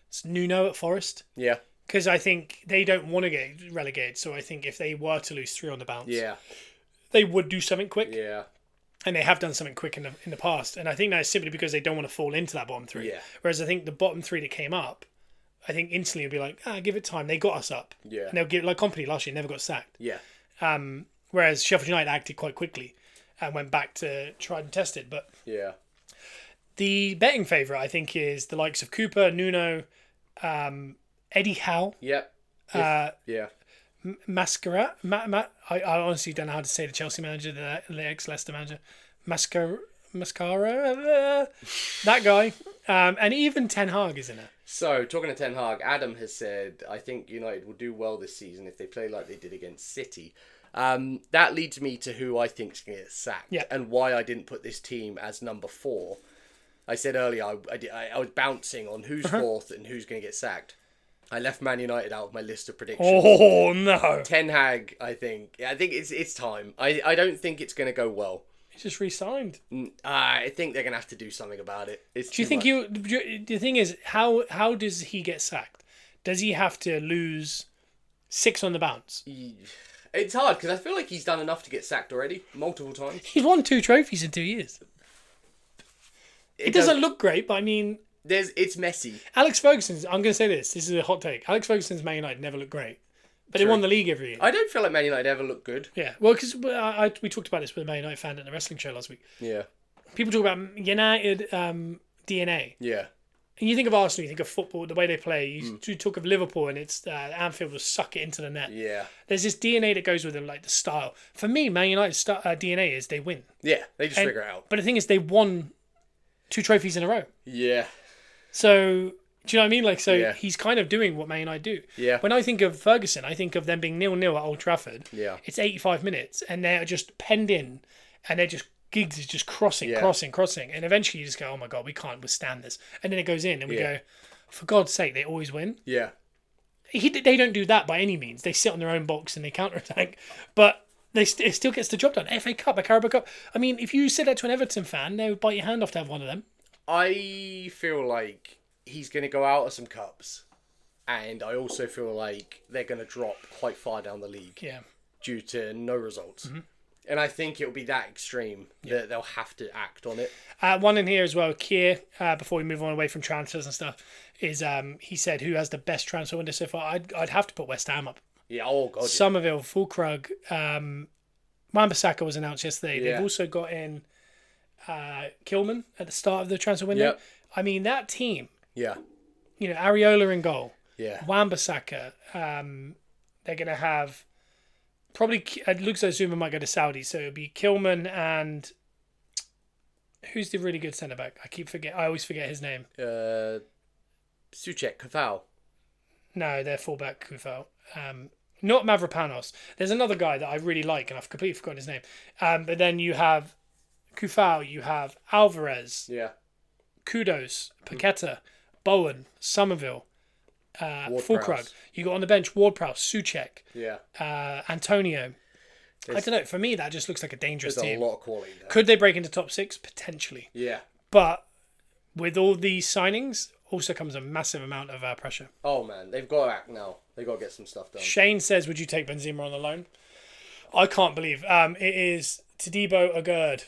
it's Nuno at Forest. Yeah. Because I think they don't want to get relegated. So I think if they were to lose 3 on the bounce, they would do something quick. Yeah. And they have done something quick in the past. And I think that's simply because they don't want to fall into that bottom 3. Yeah. Whereas I think the bottom 3 that came up, I think instantly would be like, give it time. They got us up. Yeah. And they'll give, like Company last year never got sacked. Yeah. Whereas Sheffield United acted quite quickly and went back to tried and tested. But Yeah. the betting favourite, I think, is the likes of Cooper, Nuno, Eddie Howe, Yep. uh, Yeah. Mascara. I honestly don't know how to say the Chelsea manager, the ex-Leicester manager. Mascara. That guy. And even Ten Hag is in it. So, talking to Ten Hag, Adam has said, I think United will do well this season if they play like they did against City. That leads me to who I think's going to get sacked and why I didn't put this team as number 4. I said earlier I was bouncing on who's fourth and who's going to get sacked. I left Man United out of my list of predictions. Oh, no. Ten Hag, I think it's time. I don't think it's going to go well. He just re-signed. I think they're going to have to do something about it. Do you think the thing is, how does he get sacked? Does he have to lose 6 on the bounce? It's hard because I feel like he's done enough to get sacked already, multiple times. He's won 2 trophies in 2 years. It doesn't look great, but I mean... It's messy. Alex Ferguson's... I'm going to say this. This is a hot take. Alex Ferguson's Man United never looked great. But they won the league every year. I don't feel like Man United ever look good. Yeah. Well, because we talked about this with a Man United fan at the wrestling show last week. Yeah. People talk about United DNA. Yeah. And you think of Arsenal, you think of football, the way they play. You talk of Liverpool and it's Anfield will suck it into the net. Yeah. There's this DNA that goes with them, like the style. For me, Man United's DNA is they win. Yeah, they just figure it out. But the thing is, they won 2 trophies in a row. Yeah. So, do you know what I mean? He's kind of doing what Man United do. Yeah. When I think of Ferguson, I think of them being 0-0 at Old Trafford. Yeah. It's 85 minutes and they're just penned in and they're just... Giggs is just crossing. And eventually you just go, oh my God, we can't withstand this. And then it goes in and we go, for God's sake, they always win. Yeah. They don't do that by any means. They sit on their own box and they counter-attack. But it still gets the job done. FA Cup, a Carabao Cup. I mean, if you said that to an Everton fan, they would bite your hand off to have one of them. I feel like he's going to go out of some cups. And I also feel like they're going to drop quite far down the league due to no results. Mm-hmm. And I think it'll be that extreme that they'll have to act on it. One in here as well, Kier, before we move on away from transfers and stuff, is he said, who has the best transfer window so far? I'd have to put West Ham up. Yeah, oh God. Somerville, Fulkrug, Wan-Bissaka was announced yesterday. Yeah. They've also got in Kilman at the start of the transfer window. Yep. I mean, that team. Yeah. You know, Areola in goal. Yeah. Wan-Bissaka. They're going to have... Probably, it looks like Zuma might go to Saudi, so it'll be Kilman and who's the really good centre back? I always forget his name. Suchek, Kafau. No, they're fullback Kufau. Not Mavropanos. There's another guy that I really like, and I've completely forgotten his name. But then you have Kufau, you have Alvarez, Kudos, Paqueta, Bowen, Somerville. Fulkrug. You got on the bench Ward-Prowse, Suchek, Antonio. I don't know. For me, that just looks like a dangerous team. There's a lot of quality there. Could they break into top 6? Potentially. Yeah. But with all these signings, also comes a massive amount of pressure. Oh, man. They've got to act now. They've got to get some stuff done. Shane says, would you take Benzema on the loan? I can't believe. It is Todibo Agurd.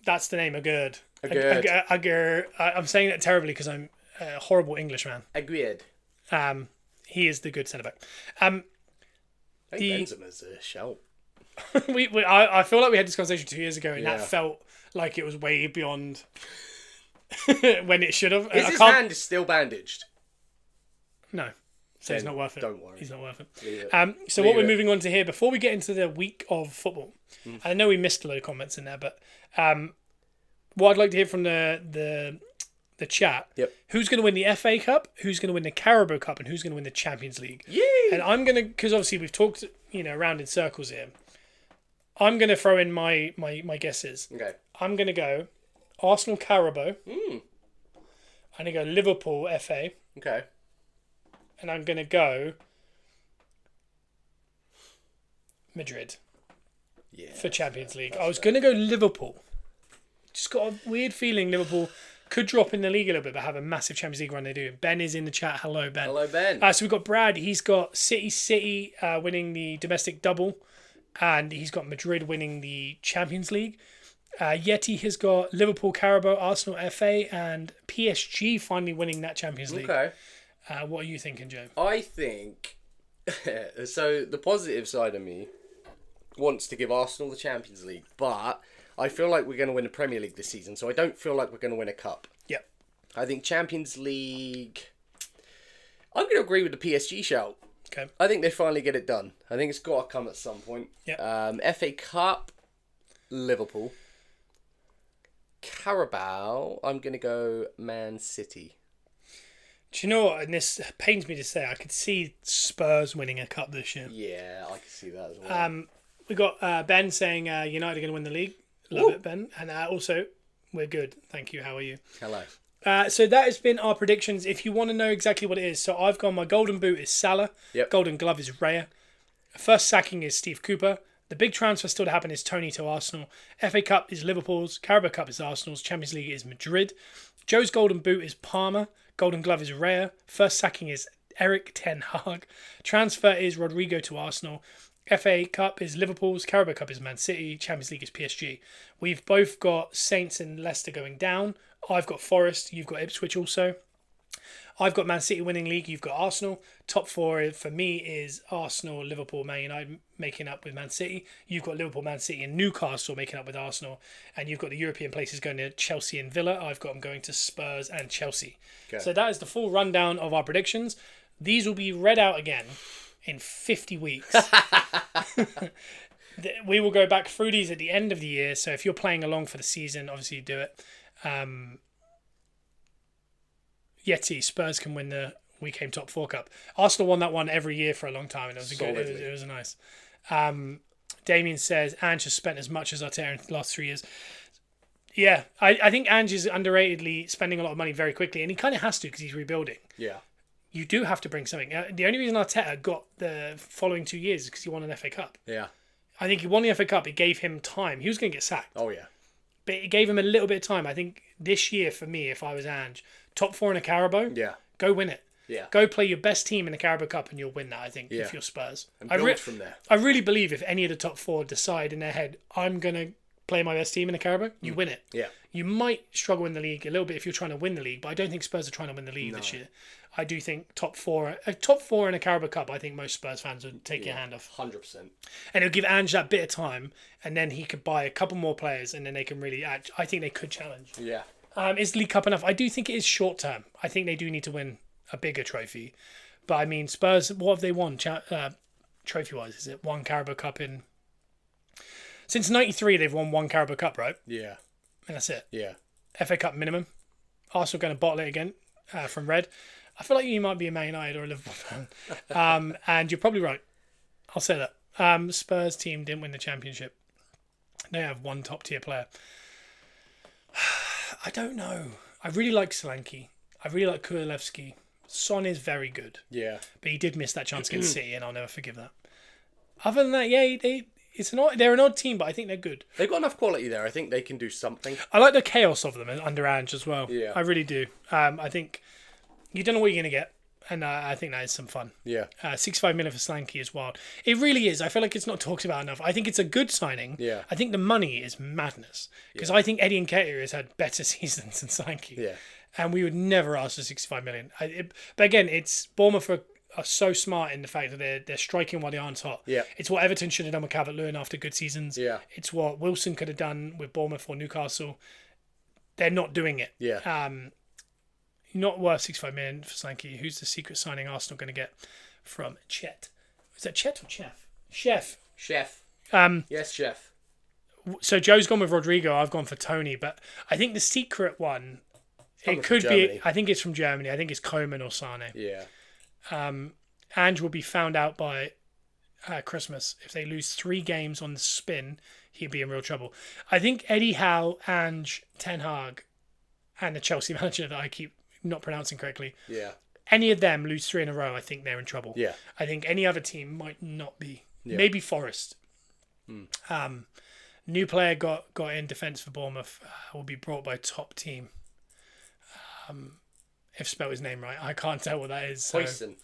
That's the name, Agurd. Agurd. I'm saying that terribly because I'm a horrible Englishman. Agreed. He is the good centre back. I think Benzema's a shout. I feel like we had this conversation 2 years ago, and that felt like it was way beyond when it should have. His hand is still bandaged? No. So he's not worth it. Don't worry. He's not worth it. So what we're moving on to here, before we get into the week of football, I know we missed a load of comments in there, but what I'd like to hear from the chat. Yep. Who's going to win the FA Cup? Who's going to win the Carabao Cup? And who's going to win the Champions League? Yay! And I'm going to, because obviously we've talked, around in circles here. I'm going to throw in my guesses. Okay. I'm going to go Arsenal Carabao. I'm going to go Liverpool FA. Okay. And I'm going to go Madrid. For Champions League. I was going to go Liverpool. Just got a weird feeling Liverpool could drop in the league a little bit, but have a massive Champions League run they do. Ben is in the chat. Hello, Ben. Hello, Ben. So we've got Brad. He's got City winning the domestic double, and he's got Madrid winning the Champions League. Yeti has got Liverpool, Carabao, Arsenal, FA, and PSG finally winning that Champions League. Okay. What are you thinking, Joe? I think... so the positive side of me wants to give Arsenal the Champions League, but... I feel like we're going to win the Premier League this season, so I don't feel like we're going to win a cup. Yep. I think Champions League... I'm going to agree with the PSG shout. Okay. I think they finally get it done. I think it's got to come at some point. Yep. FA Cup, Liverpool. Carabao, I'm going to go Man City. Do you know what? And this pains me to say, I could see Spurs winning a cup this year. Yeah, I can see that as well. We got Ben saying United are going to win the league. Love it, Ben. And also, we're good. Thank you. How are you? Hello. So that has been our predictions. If you want to know exactly what it is, so I've gone, my golden boot is Salah. Yep. Golden glove is Raya. First sacking is Steve Cooper. The big transfer still to happen is Tony to Arsenal. FA Cup is Liverpool's. Carabao Cup is Arsenal's. Champions League is Madrid. Joe's golden boot is Palmer. Golden glove is Raya. First sacking is Eric Ten Hag. Transfer is Rodrigo to Arsenal. FA Cup is Liverpool's. Carabao Cup is Man City. Champions League is PSG. We've both got Saints and Leicester going down. I've got Forest. You've got Ipswich also. I've got Man City winning league. You've got Arsenal. Top four for me is Arsenal, Liverpool, Man United making up with Man City. You've got Liverpool, Man City and Newcastle making up with Arsenal. And you've got the European places going to Chelsea and Villa. I've got them going to Spurs and Chelsea. Okay. So that is the full rundown of our predictions. These will be read out again in 50 weeks. We will go back through these at the end of the year. So if you're playing along for the season, obviously do it. Yeti, Spurs can win the We Came Top 4 Cup. Arsenal won that one every year for a long time, and it was good. It was nice. Damien says Ange has spent as much as Arteta in the last 3 years. Yeah, I think Ange is underratedly spending a lot of money very quickly, and he kind of has to because he's rebuilding. Yeah. You do have to bring something. The only reason Arteta got the following 2 years is because he won an FA Cup. Yeah. I think he won the FA Cup. It gave him time. He was going to get sacked. Oh, yeah. But it gave him a little bit of time. I think this year, for me, if I was Ange, top 4 in a Carabao, go win it. Yeah. Go play your best team in the Carabao Cup and you'll win that, I think, if you're Spurs. And build from there. I really believe if any of the top 4 decide in their head, I'm going to play my best team in the Carabao, you win it. Yeah. You might struggle in the league a little bit if you're trying to win the league, but I don't think Spurs are trying to win the league this year. I do think top four in a Carabao Cup, I think most Spurs fans would take your hand off. 100%. And it'll give Ange that bit of time, and then he could buy a couple more players, and then they can really act. I think they could challenge. Yeah. Is the League Cup enough? I do think it is short term. I think they do need to win a bigger trophy. But I mean, Spurs, what have they won trophy-wise? Is it one Carabao Cup in... Since 93, they've won one Carabao Cup, right? Yeah. And that's it. Yeah. FA Cup minimum. Arsenal going to bottle it again from Red. I feel like you might be a Man United or a Liverpool fan. And you're probably right. I'll say that. Spurs team didn't win the championship. They have one top-tier player. I don't know. I really like Solanke. I really like Kulevski. Son is very good. Yeah. But he did miss that chance against City, and I'll never forgive that. Other than that, yeah, they're an odd team, but I think they're good. They've got enough quality there. I think they can do something. I like the chaos of them under Ange as well. Yeah. I really do. I think you don't know what you're going to get, and I think that is some fun. Yeah. 65 million for Solanke is wild. It really is. I feel like it's not talked about enough. I think it's a good signing. Yeah. I think the money is madness. Because I think Eddie Nketiah has had better seasons than Solanke. Yeah. And we would never ask for 65 million. But again, it's Bournemouth are so smart in the fact that they're striking while the iron's hot. Yeah. It's what Everton should have done with Calvert-Lewin after good seasons. Yeah. It's what Wilson could have done with Bournemouth or Newcastle. They're not doing it. Yeah. Not worth 65 million for Solanke. Who's the secret signing Arsenal going to get from Chet? Is that Chet or Chef? Chef. Yes, Chef. So Joe's gone with Rodrigo. I've gone for Tony. But I think the secret one, it could be. I think it's from Germany. I think it's Koeman or Sane. Yeah. Ange will be found out by Christmas. If they lose 3 games on the spin, he'd be in real trouble. I think Eddie Howe, Ange, Ten Hag, and the Chelsea manager that I keep not pronouncing correctly. Yeah. Any of them lose 3 in a row, I think they're in trouble. Yeah. I think any other team might not be. Yeah. Maybe Forest. New player got in defence for Bournemouth. Will be brought by top team. If spelled his name right, I can't tell what that is. Poison.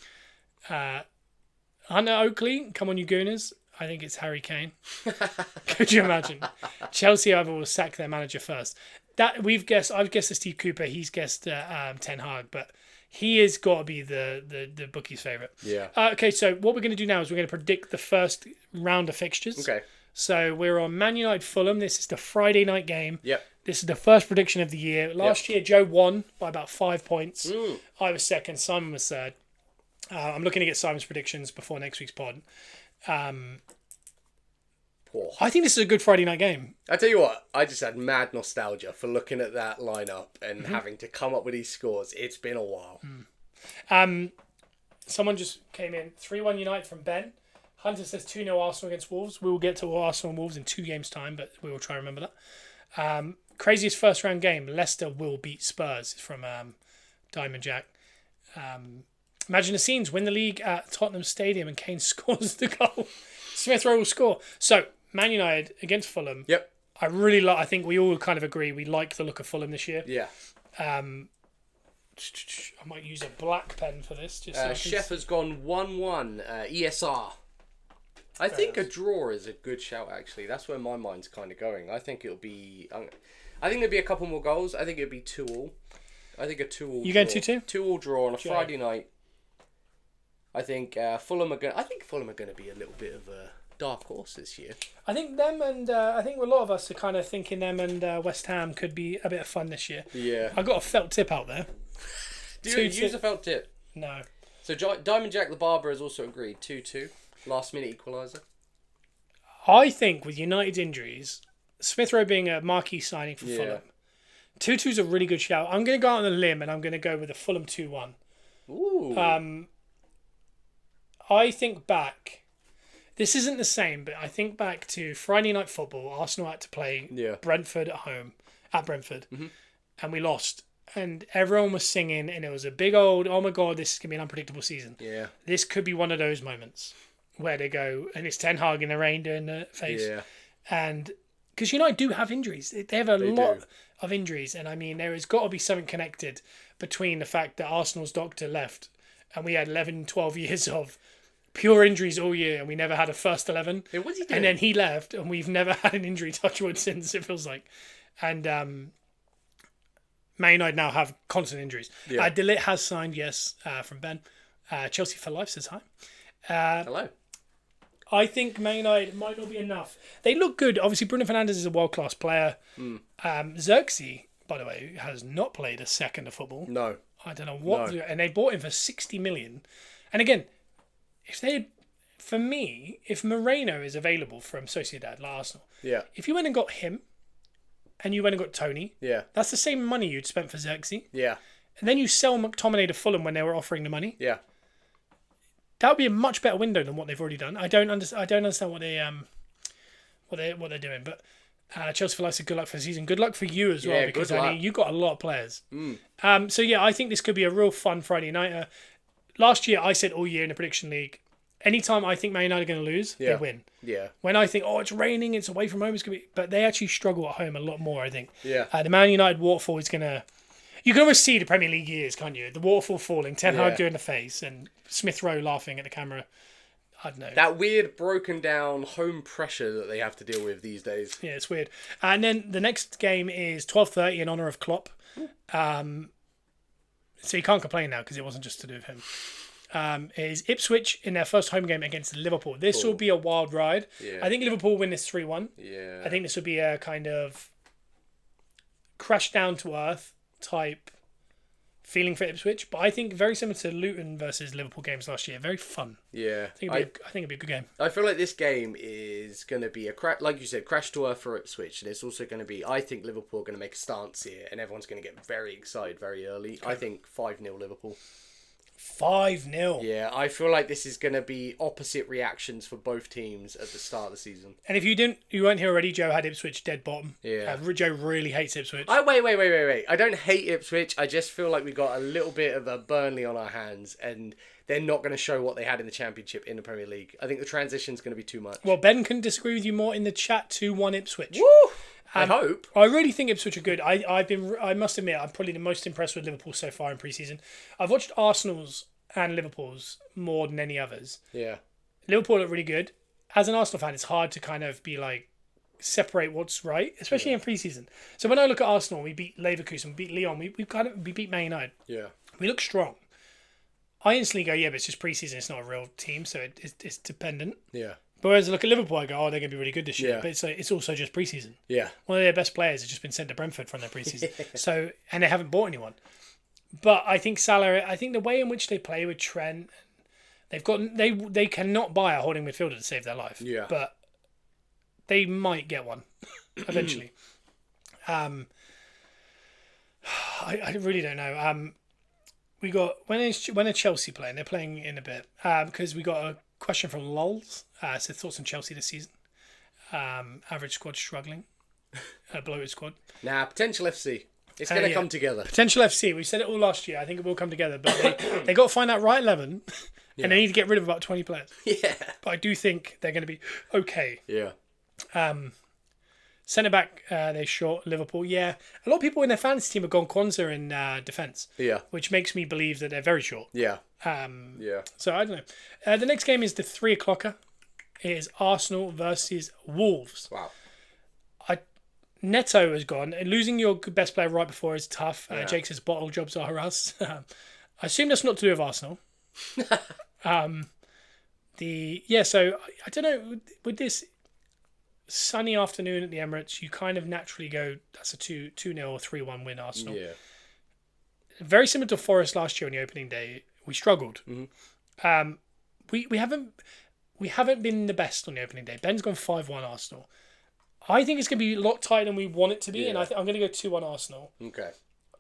Hunter Oakley, come on you Gooners. I think it's Harry Kane. Could you imagine? Chelsea either will sack their manager first. I've guessed the Steve Cooper. He's guessed Ten Hag, but he has got to be the bookie's favourite. Yeah. Okay, so what we're going to do now is we're going to predict the first round of fixtures. Okay. So we're on Man United Fulham. This is the Friday night game. Yep. This is the first prediction of the year. Last year, Joe won by about 5 points. I was second. Simon was third. I'm looking to get Simon's predictions before next week's pod. Whoa. I think this is a good Friday night game. I tell you what, I just had mad nostalgia for looking at that lineup and having to come up with these scores. It's been a while. Someone just came in. 3-1 United from Ben. Hunter says 2-0 Arsenal against Wolves. We will get to Arsenal and Wolves in 2 games' time, but we will try to remember that. Craziest first round game. Leicester will beat Spurs from Diamond Jack. Imagine the scenes. Win the league at Tottenham Stadium and Kane scores the goal. Smith Rowe will score. So, Man United against Fulham. Yep. I really like. I think we all kind of agree we like the look of Fulham this year. Yeah. I might use a black pen for this. Just so Chef has gone 1-1. ESR. I think a draw is a good shout. Actually, that's where my mind's kind of going. I think it'll be. I think there'll be a couple more goals. I think it'll be 2-2. I think a 2-2. You going 2-2? 2-2 draw on a Friday night. I think Fulham are going. I think Fulham are going to be a little bit of a dark horse this year. I think them and I think a lot of us are kind of thinking them and West Ham could be a bit of fun this year. Yeah. I got a felt tip out there. Do you use a felt tip? No. So Diamond Jack the Barber has also agreed 2-2. Last minute equaliser. I think with United's injuries, Smith Rowe being a marquee signing for Fulham, 2-2 is a really good shout. I'm going to go out on a limb and I'm going to go with a Fulham 2-1. Ooh. I think back. This isn't the same, but I think back to Friday night football. Arsenal had to play Brentford at home, at Brentford, and we lost. And everyone was singing, and it was a big old, oh my God, this is going to be an unpredictable season. Yeah. This could be one of those moments where they go, and it's Ten Hag in the rain doing the face. Yeah. And because United do have injuries. They have a lot of injuries. And I mean, there has got to be something connected between the fact that Arsenal's doctor left and we had 11, 12 years of pure injuries all year, and we never had a first 11. Hey, what's he doing? And then he left, and we've never had an injury touch wood since, it feels like. And Man United now have constant injuries. Yeah. De Ligt has signed, yes, from Ben. Chelsea for life says hi. Hello. I think Man United might not be enough. They look good. Obviously, Bruno Fernandes is a world-class player. Xerxes, by the way, has not played a second of football. No. I don't know what. And they bought him for 60 million. And again, for me, if Moreno is available from Sociedad, like Arsenal, if you went and got him, and you went and got Tony, that's the same money you'd spent for Xerxes. Yeah. And then you sell McTominay to Fulham when they were offering the money. Yeah. That would be a much better window than what they've already done. I don't understand what they're doing. But Chelsea for life said good luck for the season. Good luck for you as well, because I mean you got a lot of players. So yeah, I think this could be a real fun Friday nighter. Last year I said all year in the prediction league, anytime I think Man United are going to lose, they win. Yeah. When I think, it's raining, it's away from home, it's going to be, but they actually struggle at home a lot more. I think. Yeah. The Man United waterfall is going to. You can almost see the Premier League years, can't you? The waterfall falling, Ten Hag doing the face, and Smith Rowe laughing at the camera. I don't know. That weird broken down home pressure that they have to deal with these days. Yeah, it's weird. And then the next game is 12:30 in honour of Klopp. So you can't complain now because it wasn't just to do with him. Is Ipswich in their first home game against Liverpool. This will be a wild ride. Yeah. I think Liverpool win this 3-1. Yeah. I think this will be a kind of crash down to earth type feeling for Ipswich, but I think very similar to Luton versus Liverpool games last year. Very fun. Yeah. I think it'd be a good game. I feel like this game is going to be a like you said, crash to earth for Ipswich, and it's also going to be. I think Liverpool are going to make a stance here, and everyone's going to get very excited very early. Okay. I think 5-0 Liverpool. 5-0. Yeah, I feel like this is going to be opposite reactions for both teams at the start of the season. And if you weren't here already, Joe had Ipswich dead bottom. Yeah. Joe really hates Ipswich. Wait. I don't hate Ipswich. I just feel like we got a little bit of a Burnley on our hands, and they're not going to show what they had in the Championship in the Premier League. I think the transition's going to be too much. Well, Ben couldn't disagree with you more in the chat. 2-1 Ipswich. Woo! I hope. I really think Ipswich are good. I must admit, I'm probably the most impressed with Liverpool so far in pre-season. I've watched Arsenal's and Liverpool's more than any others. Yeah. Liverpool look really good. As an Arsenal fan, it's hard to kind of be like, separate what's right, especially in pre-season. So when I look at Arsenal, we beat Leverkusen, we beat Lyon, we beat Man United. Yeah. We look strong. I instantly go, but it's just pre-season, it's not a real team, so it's dependent. Yeah. But whereas I look at Liverpool, I go, they're going to be really good this year. Yeah. But it's also just pre-season. Yeah. One of their best players has just been sent to Brentford from their pre-season. So, and they haven't bought anyone. But I think Salah, the way in which they play with Trent, they cannot buy a holding midfielder to save their life. Yeah. But They might get one eventually. I really don't know. We got when are Chelsea playing? They're playing in a bit because we got a question from Lols. So thoughts on Chelsea this season? Average squad struggling, bloated squad. Nah, potential FC. It's going to come together. Potential FC. We said it all last year. I think it will come together, but they got to find that right 11, and they need to get rid of about 20 players. Yeah. But I do think they're going to be okay. Yeah. Centre back, they're short. Liverpool, yeah. A lot of people in their fantasy team have gone Kwanzaa in defence. Yeah. Which makes me believe that they're very short. Yeah. Yeah. So I don't know. The next game is the 3:00. It is Arsenal versus Wolves. Wow. Neto has gone. Losing your best player right before is tough. Jake says bottle jobs are us. I assume that's not to do with Arsenal. So I don't know. With this sunny afternoon at the Emirates, you kind of naturally go, that's a 2-0 or 3-1 win, Arsenal. Yeah. Very similar to Forest last year on the opening day. We struggled. Mm-hmm. We haven't been the best on the opening day. Ben's gone 5-1 Arsenal. I think it's going to be a lot tighter than we want it to be, and I'm going to go 2-1 Arsenal. Okay.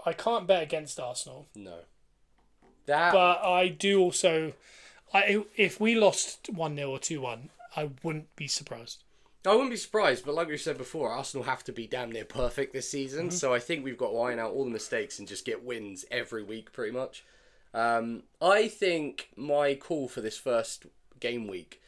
I can't bet against Arsenal. No. But I do also... if we lost 1-0 or 2-1, I wouldn't be surprised. I wouldn't be surprised, but like we said before, Arsenal have to be damn near perfect this season, so I think we've got to iron out all the mistakes and just get wins every week, pretty much. I think my call for this first game week,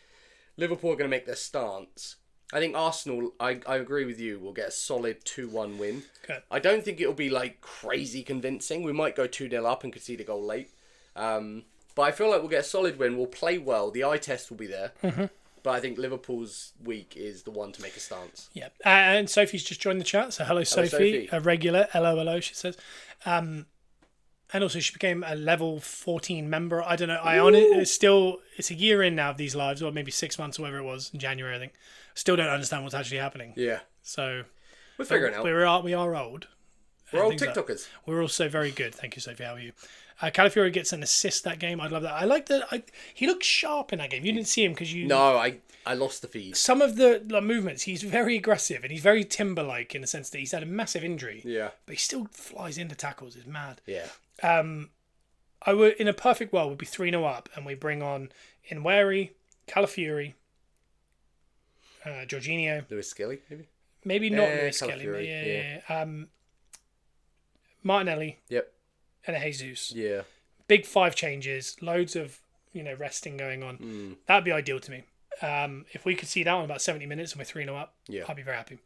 Liverpool are going to make their stance. I think Arsenal, I agree with you, will get a solid 2-1 win. Okay. I don't think it'll be like crazy convincing. We might go 2-0 up and concede a goal late. But I feel like we'll get a solid win. We'll play well. The eye test will be there. Mm-hmm. But I think Liverpool's week is the one to make a stance. Yeah. And Sophie's just joined the chat. So hello, Sophie. A regular. Hello, she says. And also she became a level 14 member. I don't know. It's a year in now of these lives, or maybe 6 months or whatever it was in January, I think. Still don't understand what's actually happening. Yeah. So we're figuring out. We are old. We're old TikTokers. We're also very good. Thank you, Sophie. How are you? Calafiori gets an assist that game. I'd love that. I like that. He looked sharp in that game. You didn't see him because you... No, I lost the feed. Some of the movements, he's very aggressive and he's very Timber-like in the sense that he's had a massive injury. Yeah. But he still flies into tackles. It's mad. Yeah. I would, in a perfect world, would be 3-0 up and we bring on Inweri, Calafiori, Jorginho. Lewis Skelly, maybe? Maybe not Lewis Skelly. Yeah. Martinelli. Yep. And a Jesus. Yeah. Big 5 changes. Loads of, resting going on. That'd be ideal to me. If we could see that in about 70 minutes and we're 3-0 up, I'd be very happy.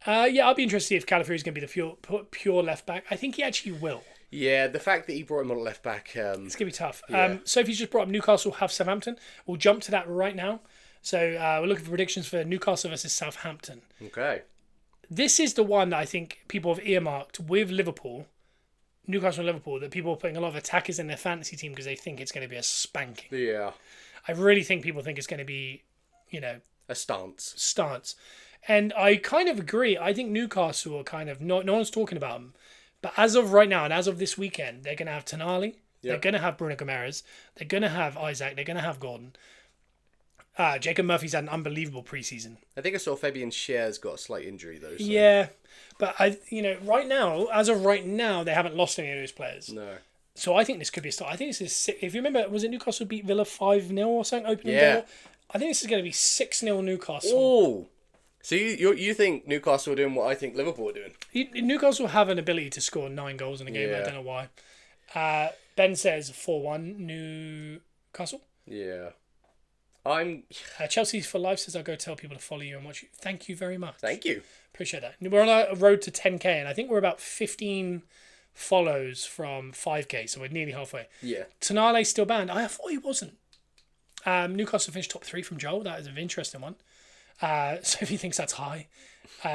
I'll be interested to see if Calafiori's going to be the pure left back. I think he actually will. Yeah, the fact that he brought him on left back... it's going to be tough. Yeah. Sophie's just brought up Newcastle have Southampton. We'll jump to that right now. So we're looking for predictions for Newcastle versus Southampton. Okay. This is the one that I think people have earmarked with Liverpool, Newcastle and Liverpool, that people are putting a lot of attackers in their fantasy team because they think it's going to be a spanking. Yeah. I really think people think it's going to be, a stance. And I kind of agree. I think Newcastle are kind of, no one's talking about them. But as of right now and as of this weekend, they're going to have Tonali. Yep. They're going to have Bruno Gomes. They're going to have Isaac. They're going to have Gordon. Jacob Murphy's had an unbelievable preseason. I think I saw Fabian Schär's got a slight injury though. So. Yeah, but right now, as of right now, they haven't lost any of those players. No. So I think this could be a start. I think this is sick. If you remember, was it Newcastle beat Villa 5-0 or something opening day? I think this is going to be 6-0 Newcastle. Oh, so you think Newcastle are doing what I think Liverpool are doing? Newcastle have an ability to score 9 goals in a game. Yeah. I don't know why. Ben says 4-1 Newcastle. Yeah. Chelsea's for life says I'll go tell people to follow you and watch you. Thank you very much. Thank you. Appreciate that. We're on a road to 10k and I think we're about 15 follows from 5k, so we're nearly halfway. Yeah. Tonali's still banned. I thought he wasn't. Newcastle finished top 3 from Joel. That is an interesting one. Sophie thinks that's high.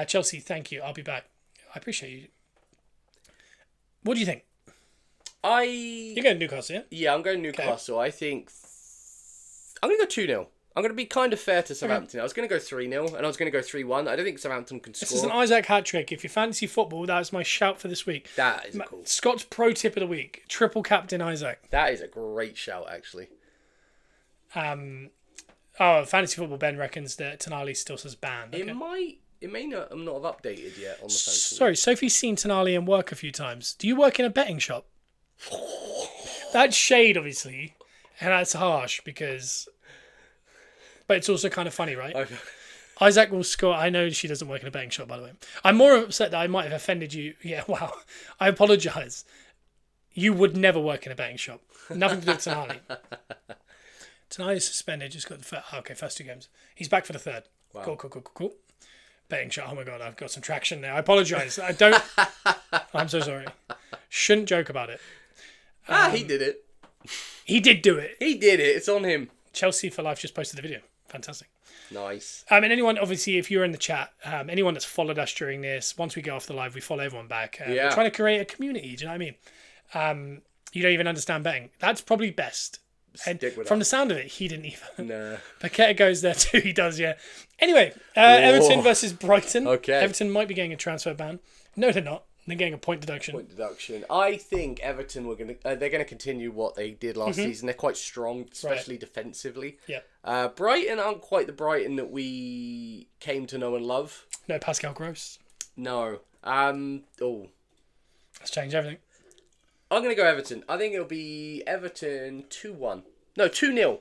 Chelsea, thank you. I'll be back. I appreciate you. What do you think? You're going Newcastle, yeah? Yeah, I'm going Newcastle. Okay. I think... I'm going to go 2-0. I'm going to be kind of fair to Southampton. Okay. I was going to go 3-0 and I was going to go 3-1. I don't think Southampton can score. This is an Isaac hat-trick. If you fancy football, that's my shout for this week. That is cool. Scott's pro tip of the week. Triple captain Isaac. That is a great shout, actually. Oh, Fantasy Football Ben reckons that Tonali still says banned. Okay. It may not have updated yet on the fantasy. Sorry, Sophie's seen Tonali in work a few times. Do you work in a betting shop? That's shade, obviously, and that's harsh because... But it's also kind of funny, right? Isaac will score. I know she doesn't work in a betting shop, by the way. I'm more upset that I might have offended you. Yeah, wow. I apologise. You would never work in a betting shop. Nothing to do with Tonali. Tonali is suspended. Just got the first 2 games. He's back for the 3rd. Wow. Cool. Betting shop. Oh my god, I've got some traction there. I apologise. I don't. I'm so sorry. Shouldn't joke about it. He did it. He did do it. He did it. It's on him. Chelsea for Life just posted the video. Fantastic. Nice. And anyone, obviously, if you're in the chat, anyone that's followed us during this, once we get off the live, we follow everyone back. We're trying to create a community. Do you know what I mean? You don't even understand betting. That's probably best. And from the sound of it, he didn't even. No. Paqueta goes there too. He does, yeah. Anyway, Everton versus Brighton. Okay. Everton might be getting a transfer ban. No, they're not. They're getting a point deduction. I think Everton they're gonna continue what they did last season. They're quite strong, especially defensively. Yeah. Brighton aren't quite the Brighton that we came to know and love. No Pascal Gross. No. Let's change everything. I'm gonna go Everton. I think it'll be Everton 2-1. No, 2-0.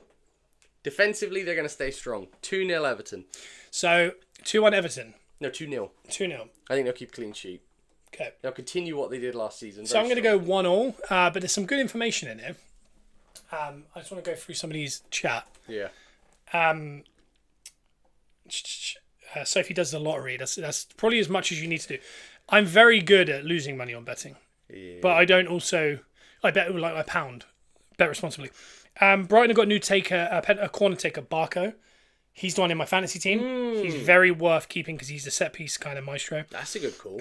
Defensively, they're gonna stay strong. 2-0 Everton. So 2-1 Everton. No, 2-0. 2-0. I think they'll keep clean sheet. Okay. They'll continue what they did last season. So I'm going to go 1-1, but there's some good information in here. I just want to go through somebody's chat. Yeah. Sophie does the lottery. That's probably as much as you need to do. I'm very good at losing money on betting, but I don't also. I bet like a pound. Bet responsibly. Brighton have got a new taker, a corner taker, Barco. He's the one in my fantasy team. He's very worth keeping because he's a set piece kind of maestro. That's a good call.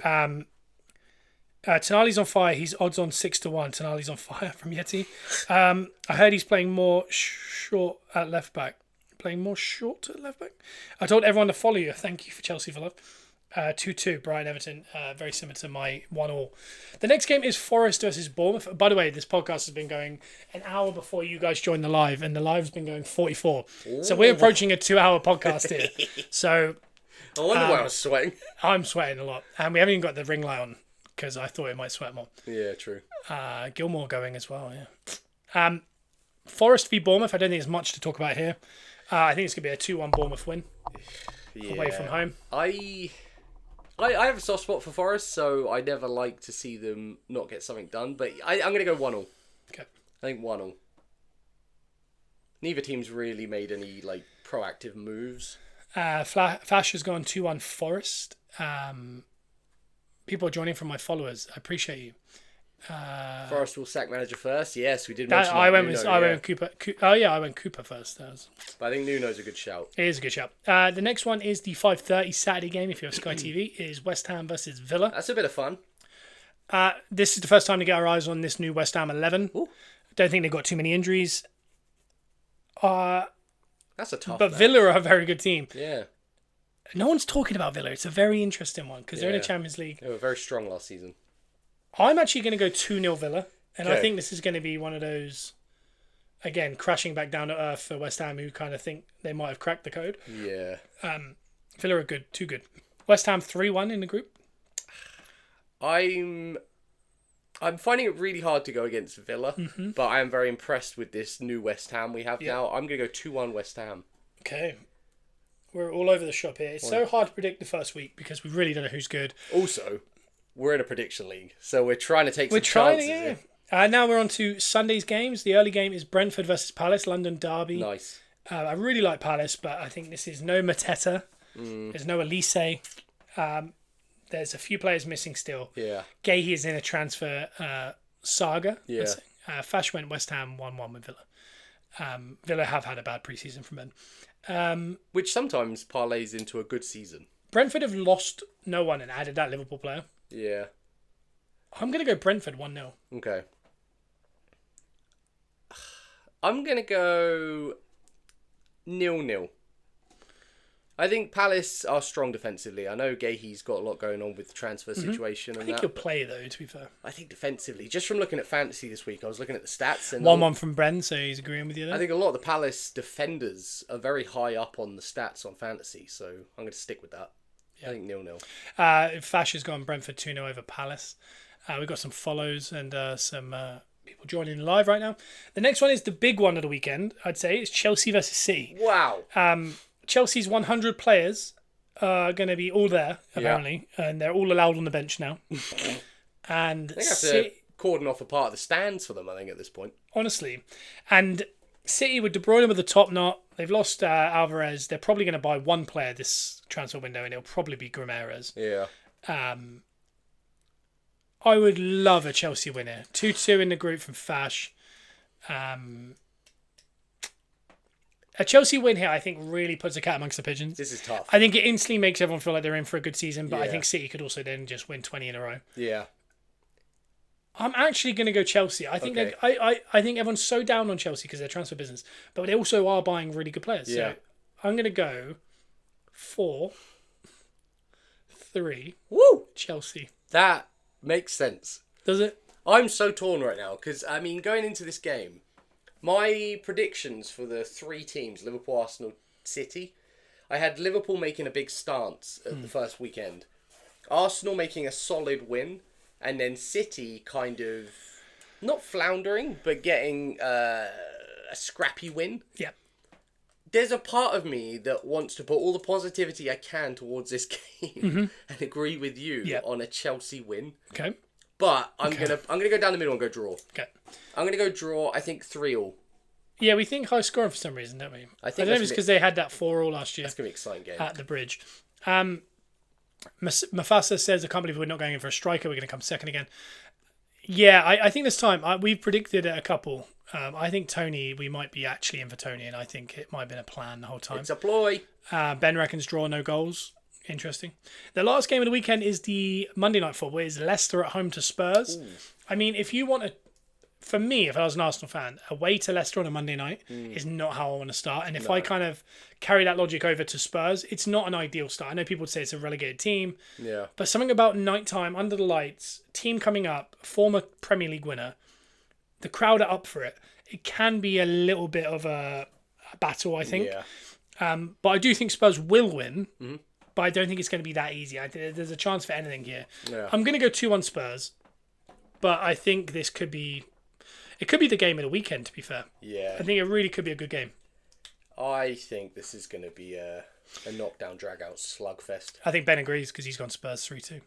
Tonali's on fire. He's odds on 6-1. Tonali's on fire from Yeti. I heard he's playing more short at left back. I told everyone to follow you. Thank you for Chelsea for love. 2-2, Brighton Everton. Very similar to my 1-1. The next game is Forest versus Bournemouth. By the way, this podcast has been going an hour before you guys joined the live, and the live's been going 44. Ooh. So we're approaching a 2-hour podcast here. So I wonder why I was sweating. I'm sweating a lot, and we haven't even got the ring light on because I thought it might sweat more. Yeah, true. Gilmore going as well. Yeah. Forest v Bournemouth. I don't think there's much to talk about here. I think it's gonna be a 2-1 Bournemouth win away from home. I have a soft spot for Forest, so I never like to see them not get something done. But I'm going to go 1-0. Okay. I think 1-0. Neither team's really made any proactive moves. Flash has gone 2-1 Forest. People are joining from my followers. I appreciate you. Forest will sack manager first. Yes, we did mention that. I went with Cooper. I went Cooper first. But I think Nuno's a good shout. It is a good shout. The next one is the 5:30 Saturday game. If you have Sky TV, it is West Ham versus Villa. That's a bit of fun. This is the first time to get our eyes on this new West Ham 11. Ooh. Don't think they've got too many injuries. That's a tough. But match. Villa are a very good team. Yeah. No one's talking about Villa. It's a very interesting one because they're in the Champions League. They were very strong last season. I'm actually going to go 2-0 Villa. And I think this is going to be one of those, again, crashing back down to earth for West Ham who kind of think they might have cracked the code. Yeah. Villa are good. Too good. West Ham 3-1 in the group. I'm finding it really hard to go against Villa, but I am very impressed with this new West Ham we have now. I'm going to go 2-1 West Ham. Okay. We're all over the shop here. It's so hard to predict the first week because we really don't know who's good. Also, we're in a prediction league, so we're trying to take some chances. Now we're on to Sunday's games. The early game is Brentford versus Palace, London derby. Nice. I really like Palace, but I think this is no Mateta. There's no Elise. There's a few players missing still. Yeah. Gahey is in a transfer saga. Yeah. Fash went West Ham 1-1 with Villa. Villa have had a bad pre-season from them. Which sometimes parlays into a good season. Brentford have lost no one and added that Liverpool player. Yeah. I'm going to go Brentford 1-0. Okay. I'm going to go 0-0. I think Palace are strong defensively. I know Gahey's got a lot going on with the transfer situation and I think that. he'll play though, to be fair. I think defensively, just from looking at fantasy this week, I was looking at the stats and 1-1 from Bren, so he's agreeing with you there. I think a lot of the Palace defenders are very high up on the stats on fantasy, so I'm going to stick with that. Yeah. I think 0-0. Fash has gone Brentford 2-0 over Palace. We've got some follows and some people joining live right now. The next one is the big one of the weekend, I'd say. It's Chelsea versus City. Wow. Chelsea's 100 players are going to be all there, apparently, and they're all allowed on the bench now. And they have to cordon off a part of the stands for them, I think, at this point. Honestly. And City with De Bruyne with the top knot. They've lost Alvarez. They're probably going to buy one player this transfer window, and it'll probably be Grimares. Yeah. I would love a Chelsea winner. 2-2 in the group from Fash. A Chelsea win here, I think, really puts a cat amongst the pigeons. This is tough. I think it instantly makes everyone feel like they're in for a good season, but I think City could also then just win 20 in a row. Yeah. I'm actually going to go Chelsea. I think I think everyone's so down on Chelsea because they're transfer business, but they also are buying really good players. Yeah. So I'm going to go 4-3. Woo! Chelsea. That makes sense. Does it? I'm so torn right now because, I mean, going into this game, my predictions for the three teams, Liverpool, Arsenal, City, I had Liverpool making a big stance at the first weekend, Arsenal making a solid win, and then City kind of not floundering, but getting a scrappy win. Yeah. There's a part of me that wants to put all the positivity I can towards this game and agree with you on a Chelsea win. Okay. But I'm gonna go down the middle and go draw. Okay. I'm gonna go draw. I think 3-3. Yeah, we think high scoring for some reason, don't we? I don't know if it's because they had that 4-4 last year. That's gonna be an exciting game at the Bridge. Mufasa says, I can't believe we're not going in for a striker. We're going to come second again. Yeah, I think this time we've predicted a couple. I think Tony, we might be actually in for Tony, and I think it might have been a plan the whole time. It's a ploy. Ben reckons draw, no goals. Interesting. The last game of the weekend is the Monday night football. It's Leicester at home to Spurs. Ooh. I mean, if you want to, for me, if I was an Arsenal fan, away to Leicester on a Monday night is not how I want to start. And if I kind of carry that logic over to Spurs, it's not an ideal start. I know people would say it's a relegated team. Yeah. But something about nighttime, under the lights, team coming up, former Premier League winner, the crowd are up for it. It can be a little bit of a battle, I think. Yeah. But I do think Spurs will win. Mm-hmm. But I don't think it's going to be that easy. There's a chance for anything here. Yeah. I'm going to go 2-1 Spurs. But I think this could be... It could be the game of the weekend, to be fair. Yeah. I think it really could be a good game. I think this is going to be a knockdown, drag-out slugfest. I think Ben agrees because he's gone Spurs 3-2.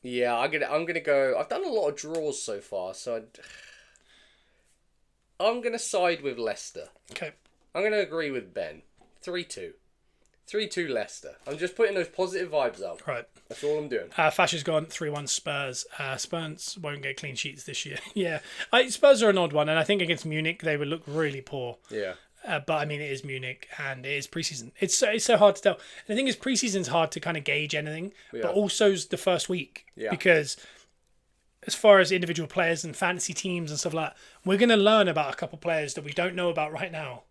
Yeah, I'm gonna go... I've done a lot of draws so far, so I'm going to side with Leicester. Okay. I'm going to agree with Ben. 3-2. 3-2 Leicester. I'm just putting those positive vibes up. Right. That's all I'm doing. Fash has gone 3-1 Spurs. Spurs won't get clean sheets this year. Yeah. Spurs are an odd one, and I think against Munich they would look really poor. Yeah. But I mean, it is Munich and it is preseason. It's so hard to tell. And the thing is, preseason's hard to kind of gauge anything, but also the first week. Yeah. Because as far as individual players and fantasy teams and stuff like that, we're going to learn about a couple players that we don't know about right now.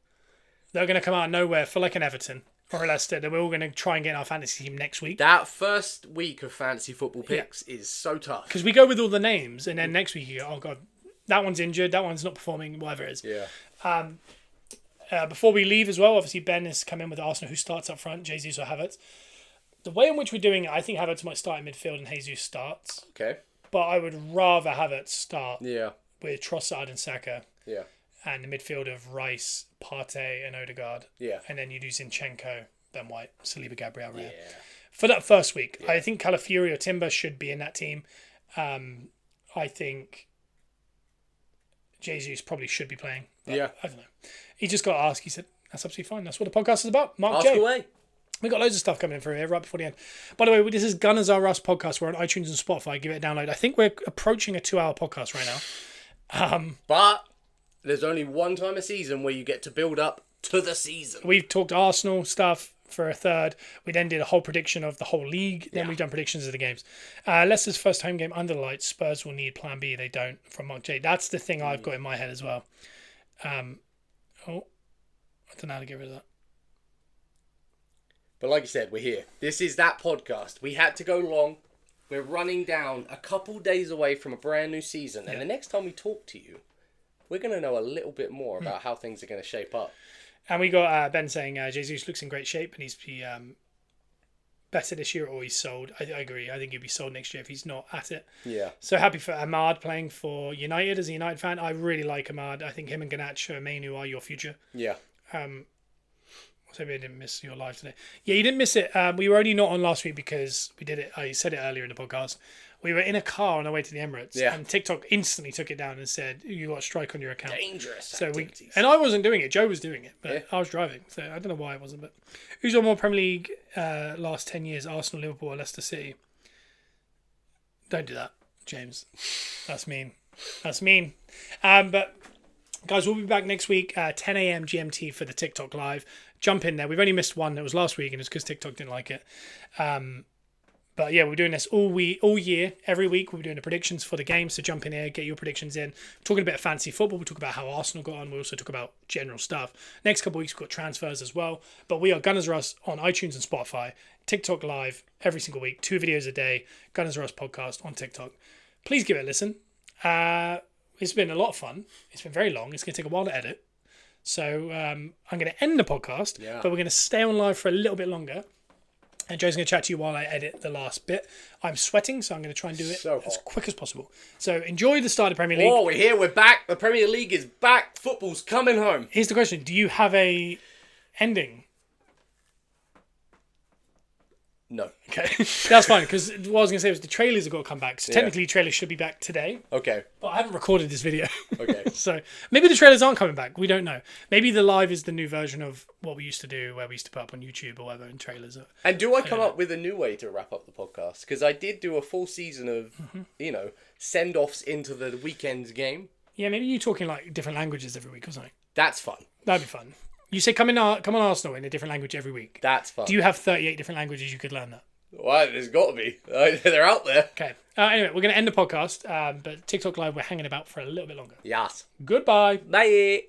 They're going to come out of nowhere for like an Everton. Or a Leicester, that we're all going to try and get in our fantasy team next week. That first week of fantasy football picks is so tough. Because we go with all the names, and then next week you go, oh God, that one's injured, that one's not performing, whatever it is. Yeah. Before we leave as well, obviously Ben has come in with Arsenal, who starts up front, Jesus or Havertz. The way in which we're doing it, I think Havertz might start in midfield and Jesus starts. Okay. But I would rather Havertz start with Trossard and Saka. Yeah. And the midfield of Rice, Partey and Odegaard. Yeah. And then you do Zinchenko, Ben White, Saliba, Gabriel. Yeah. For that first week, I think Calafiori or Timber should be in that team. I think Jesus probably should be playing. I don't know. He just got asked. He said, that's absolutely fine. That's what the podcast is about. Mark Ask J. away. We've got loads of stuff coming through here right before the end. By the way, this is Gunners R Us podcast. We're on iTunes and Spotify. Give it a download. I think we're approaching a 2-hour podcast right now. But there's only one time a season where you get to build up to the season. We've talked Arsenal stuff for a third. We then did a whole prediction of the whole league. Then we've done predictions of the games. Leicester's first home game under the lights. Spurs will need plan B. They don't, from Mark J. That's the thing I've got in my head as well. I don't know how to get rid of that. But like you said, we're here. This is that podcast. We had to go long. We're running down a couple days away from a brand new season. And the next time we talk to you, we're going to know a little bit more about how things are going to shape up. And we got Ben saying Jesus looks in great shape and he's better this year or he's sold. I agree. I think he'll be sold next year if he's not at it. Yeah. So happy for Ahmad playing for United as a United fan. I really like Ahmad. I think him and Garnacho and Mainu are your future. Yeah. So maybe I didn't miss your live today. Yeah, you didn't miss it. We were only not on last week because we did it. I said it earlier in the podcast. We were in a car on our way to the Emirates, and TikTok instantly took it down and said you got a strike on your account. Dangerous. So and I wasn't doing it. Joe was doing it, but I was driving, so I don't know why it wasn't. But who's won more Premier League last 10 years? Arsenal, Liverpool, or Leicester City? Don't do that, James. That's mean. That's mean. But guys, we'll be back next week, 10 a.m. GMT for the TikTok live. Jump in there. We've only missed one. It was last week, and it's because TikTok didn't like it. But yeah, we're doing this all year, every week. We're doing the predictions for the game. So jump in here, get your predictions in. We're talking a bit of fancy football. We talk about how Arsenal got on. We also talk about general stuff. Next couple of weeks, we've got transfers as well. But we are Gunners R Us on iTunes and Spotify. TikTok live every single week. 2 videos a day. Gunners R Us podcast on TikTok. Please give it a listen. It's been a lot of fun. It's been very long. It's going to take a while to edit. So I'm going to end the podcast. Yeah. But we're going to stay on live for a little bit longer. And Joe's going to chat to you while I edit the last bit. I'm sweating, so I'm going to try and do it as quick as possible. So enjoy the start of Premier League. Oh, we're here. We're back. The Premier League is back. Football's coming home. Here's the question. Do you have a ending? No. Okay. That's fine, because what I was going to say was the trailers have got to come back. So technically, trailers should be back today. Okay. But I haven't recorded this video. Okay. So maybe the trailers aren't coming back. We don't know. Maybe the live is the new version of what we used to do, where we used to put up on YouTube or whatever in trailers. And do I come up with a new way to wrap up the podcast? Because I did do a full season of, send-offs into the weekend's game. Yeah, maybe you talking like different languages every week or something. That's fun. That'd be fun. You say come on Arsenal in a different language every week. That's fun. Do you have 38 different languages you could learn that? Well, there's got to be. They're out there. Okay. Anyway, we're going to end the podcast, but TikTok Live, we're hanging about for a little bit longer. Yes. Goodbye. Bye.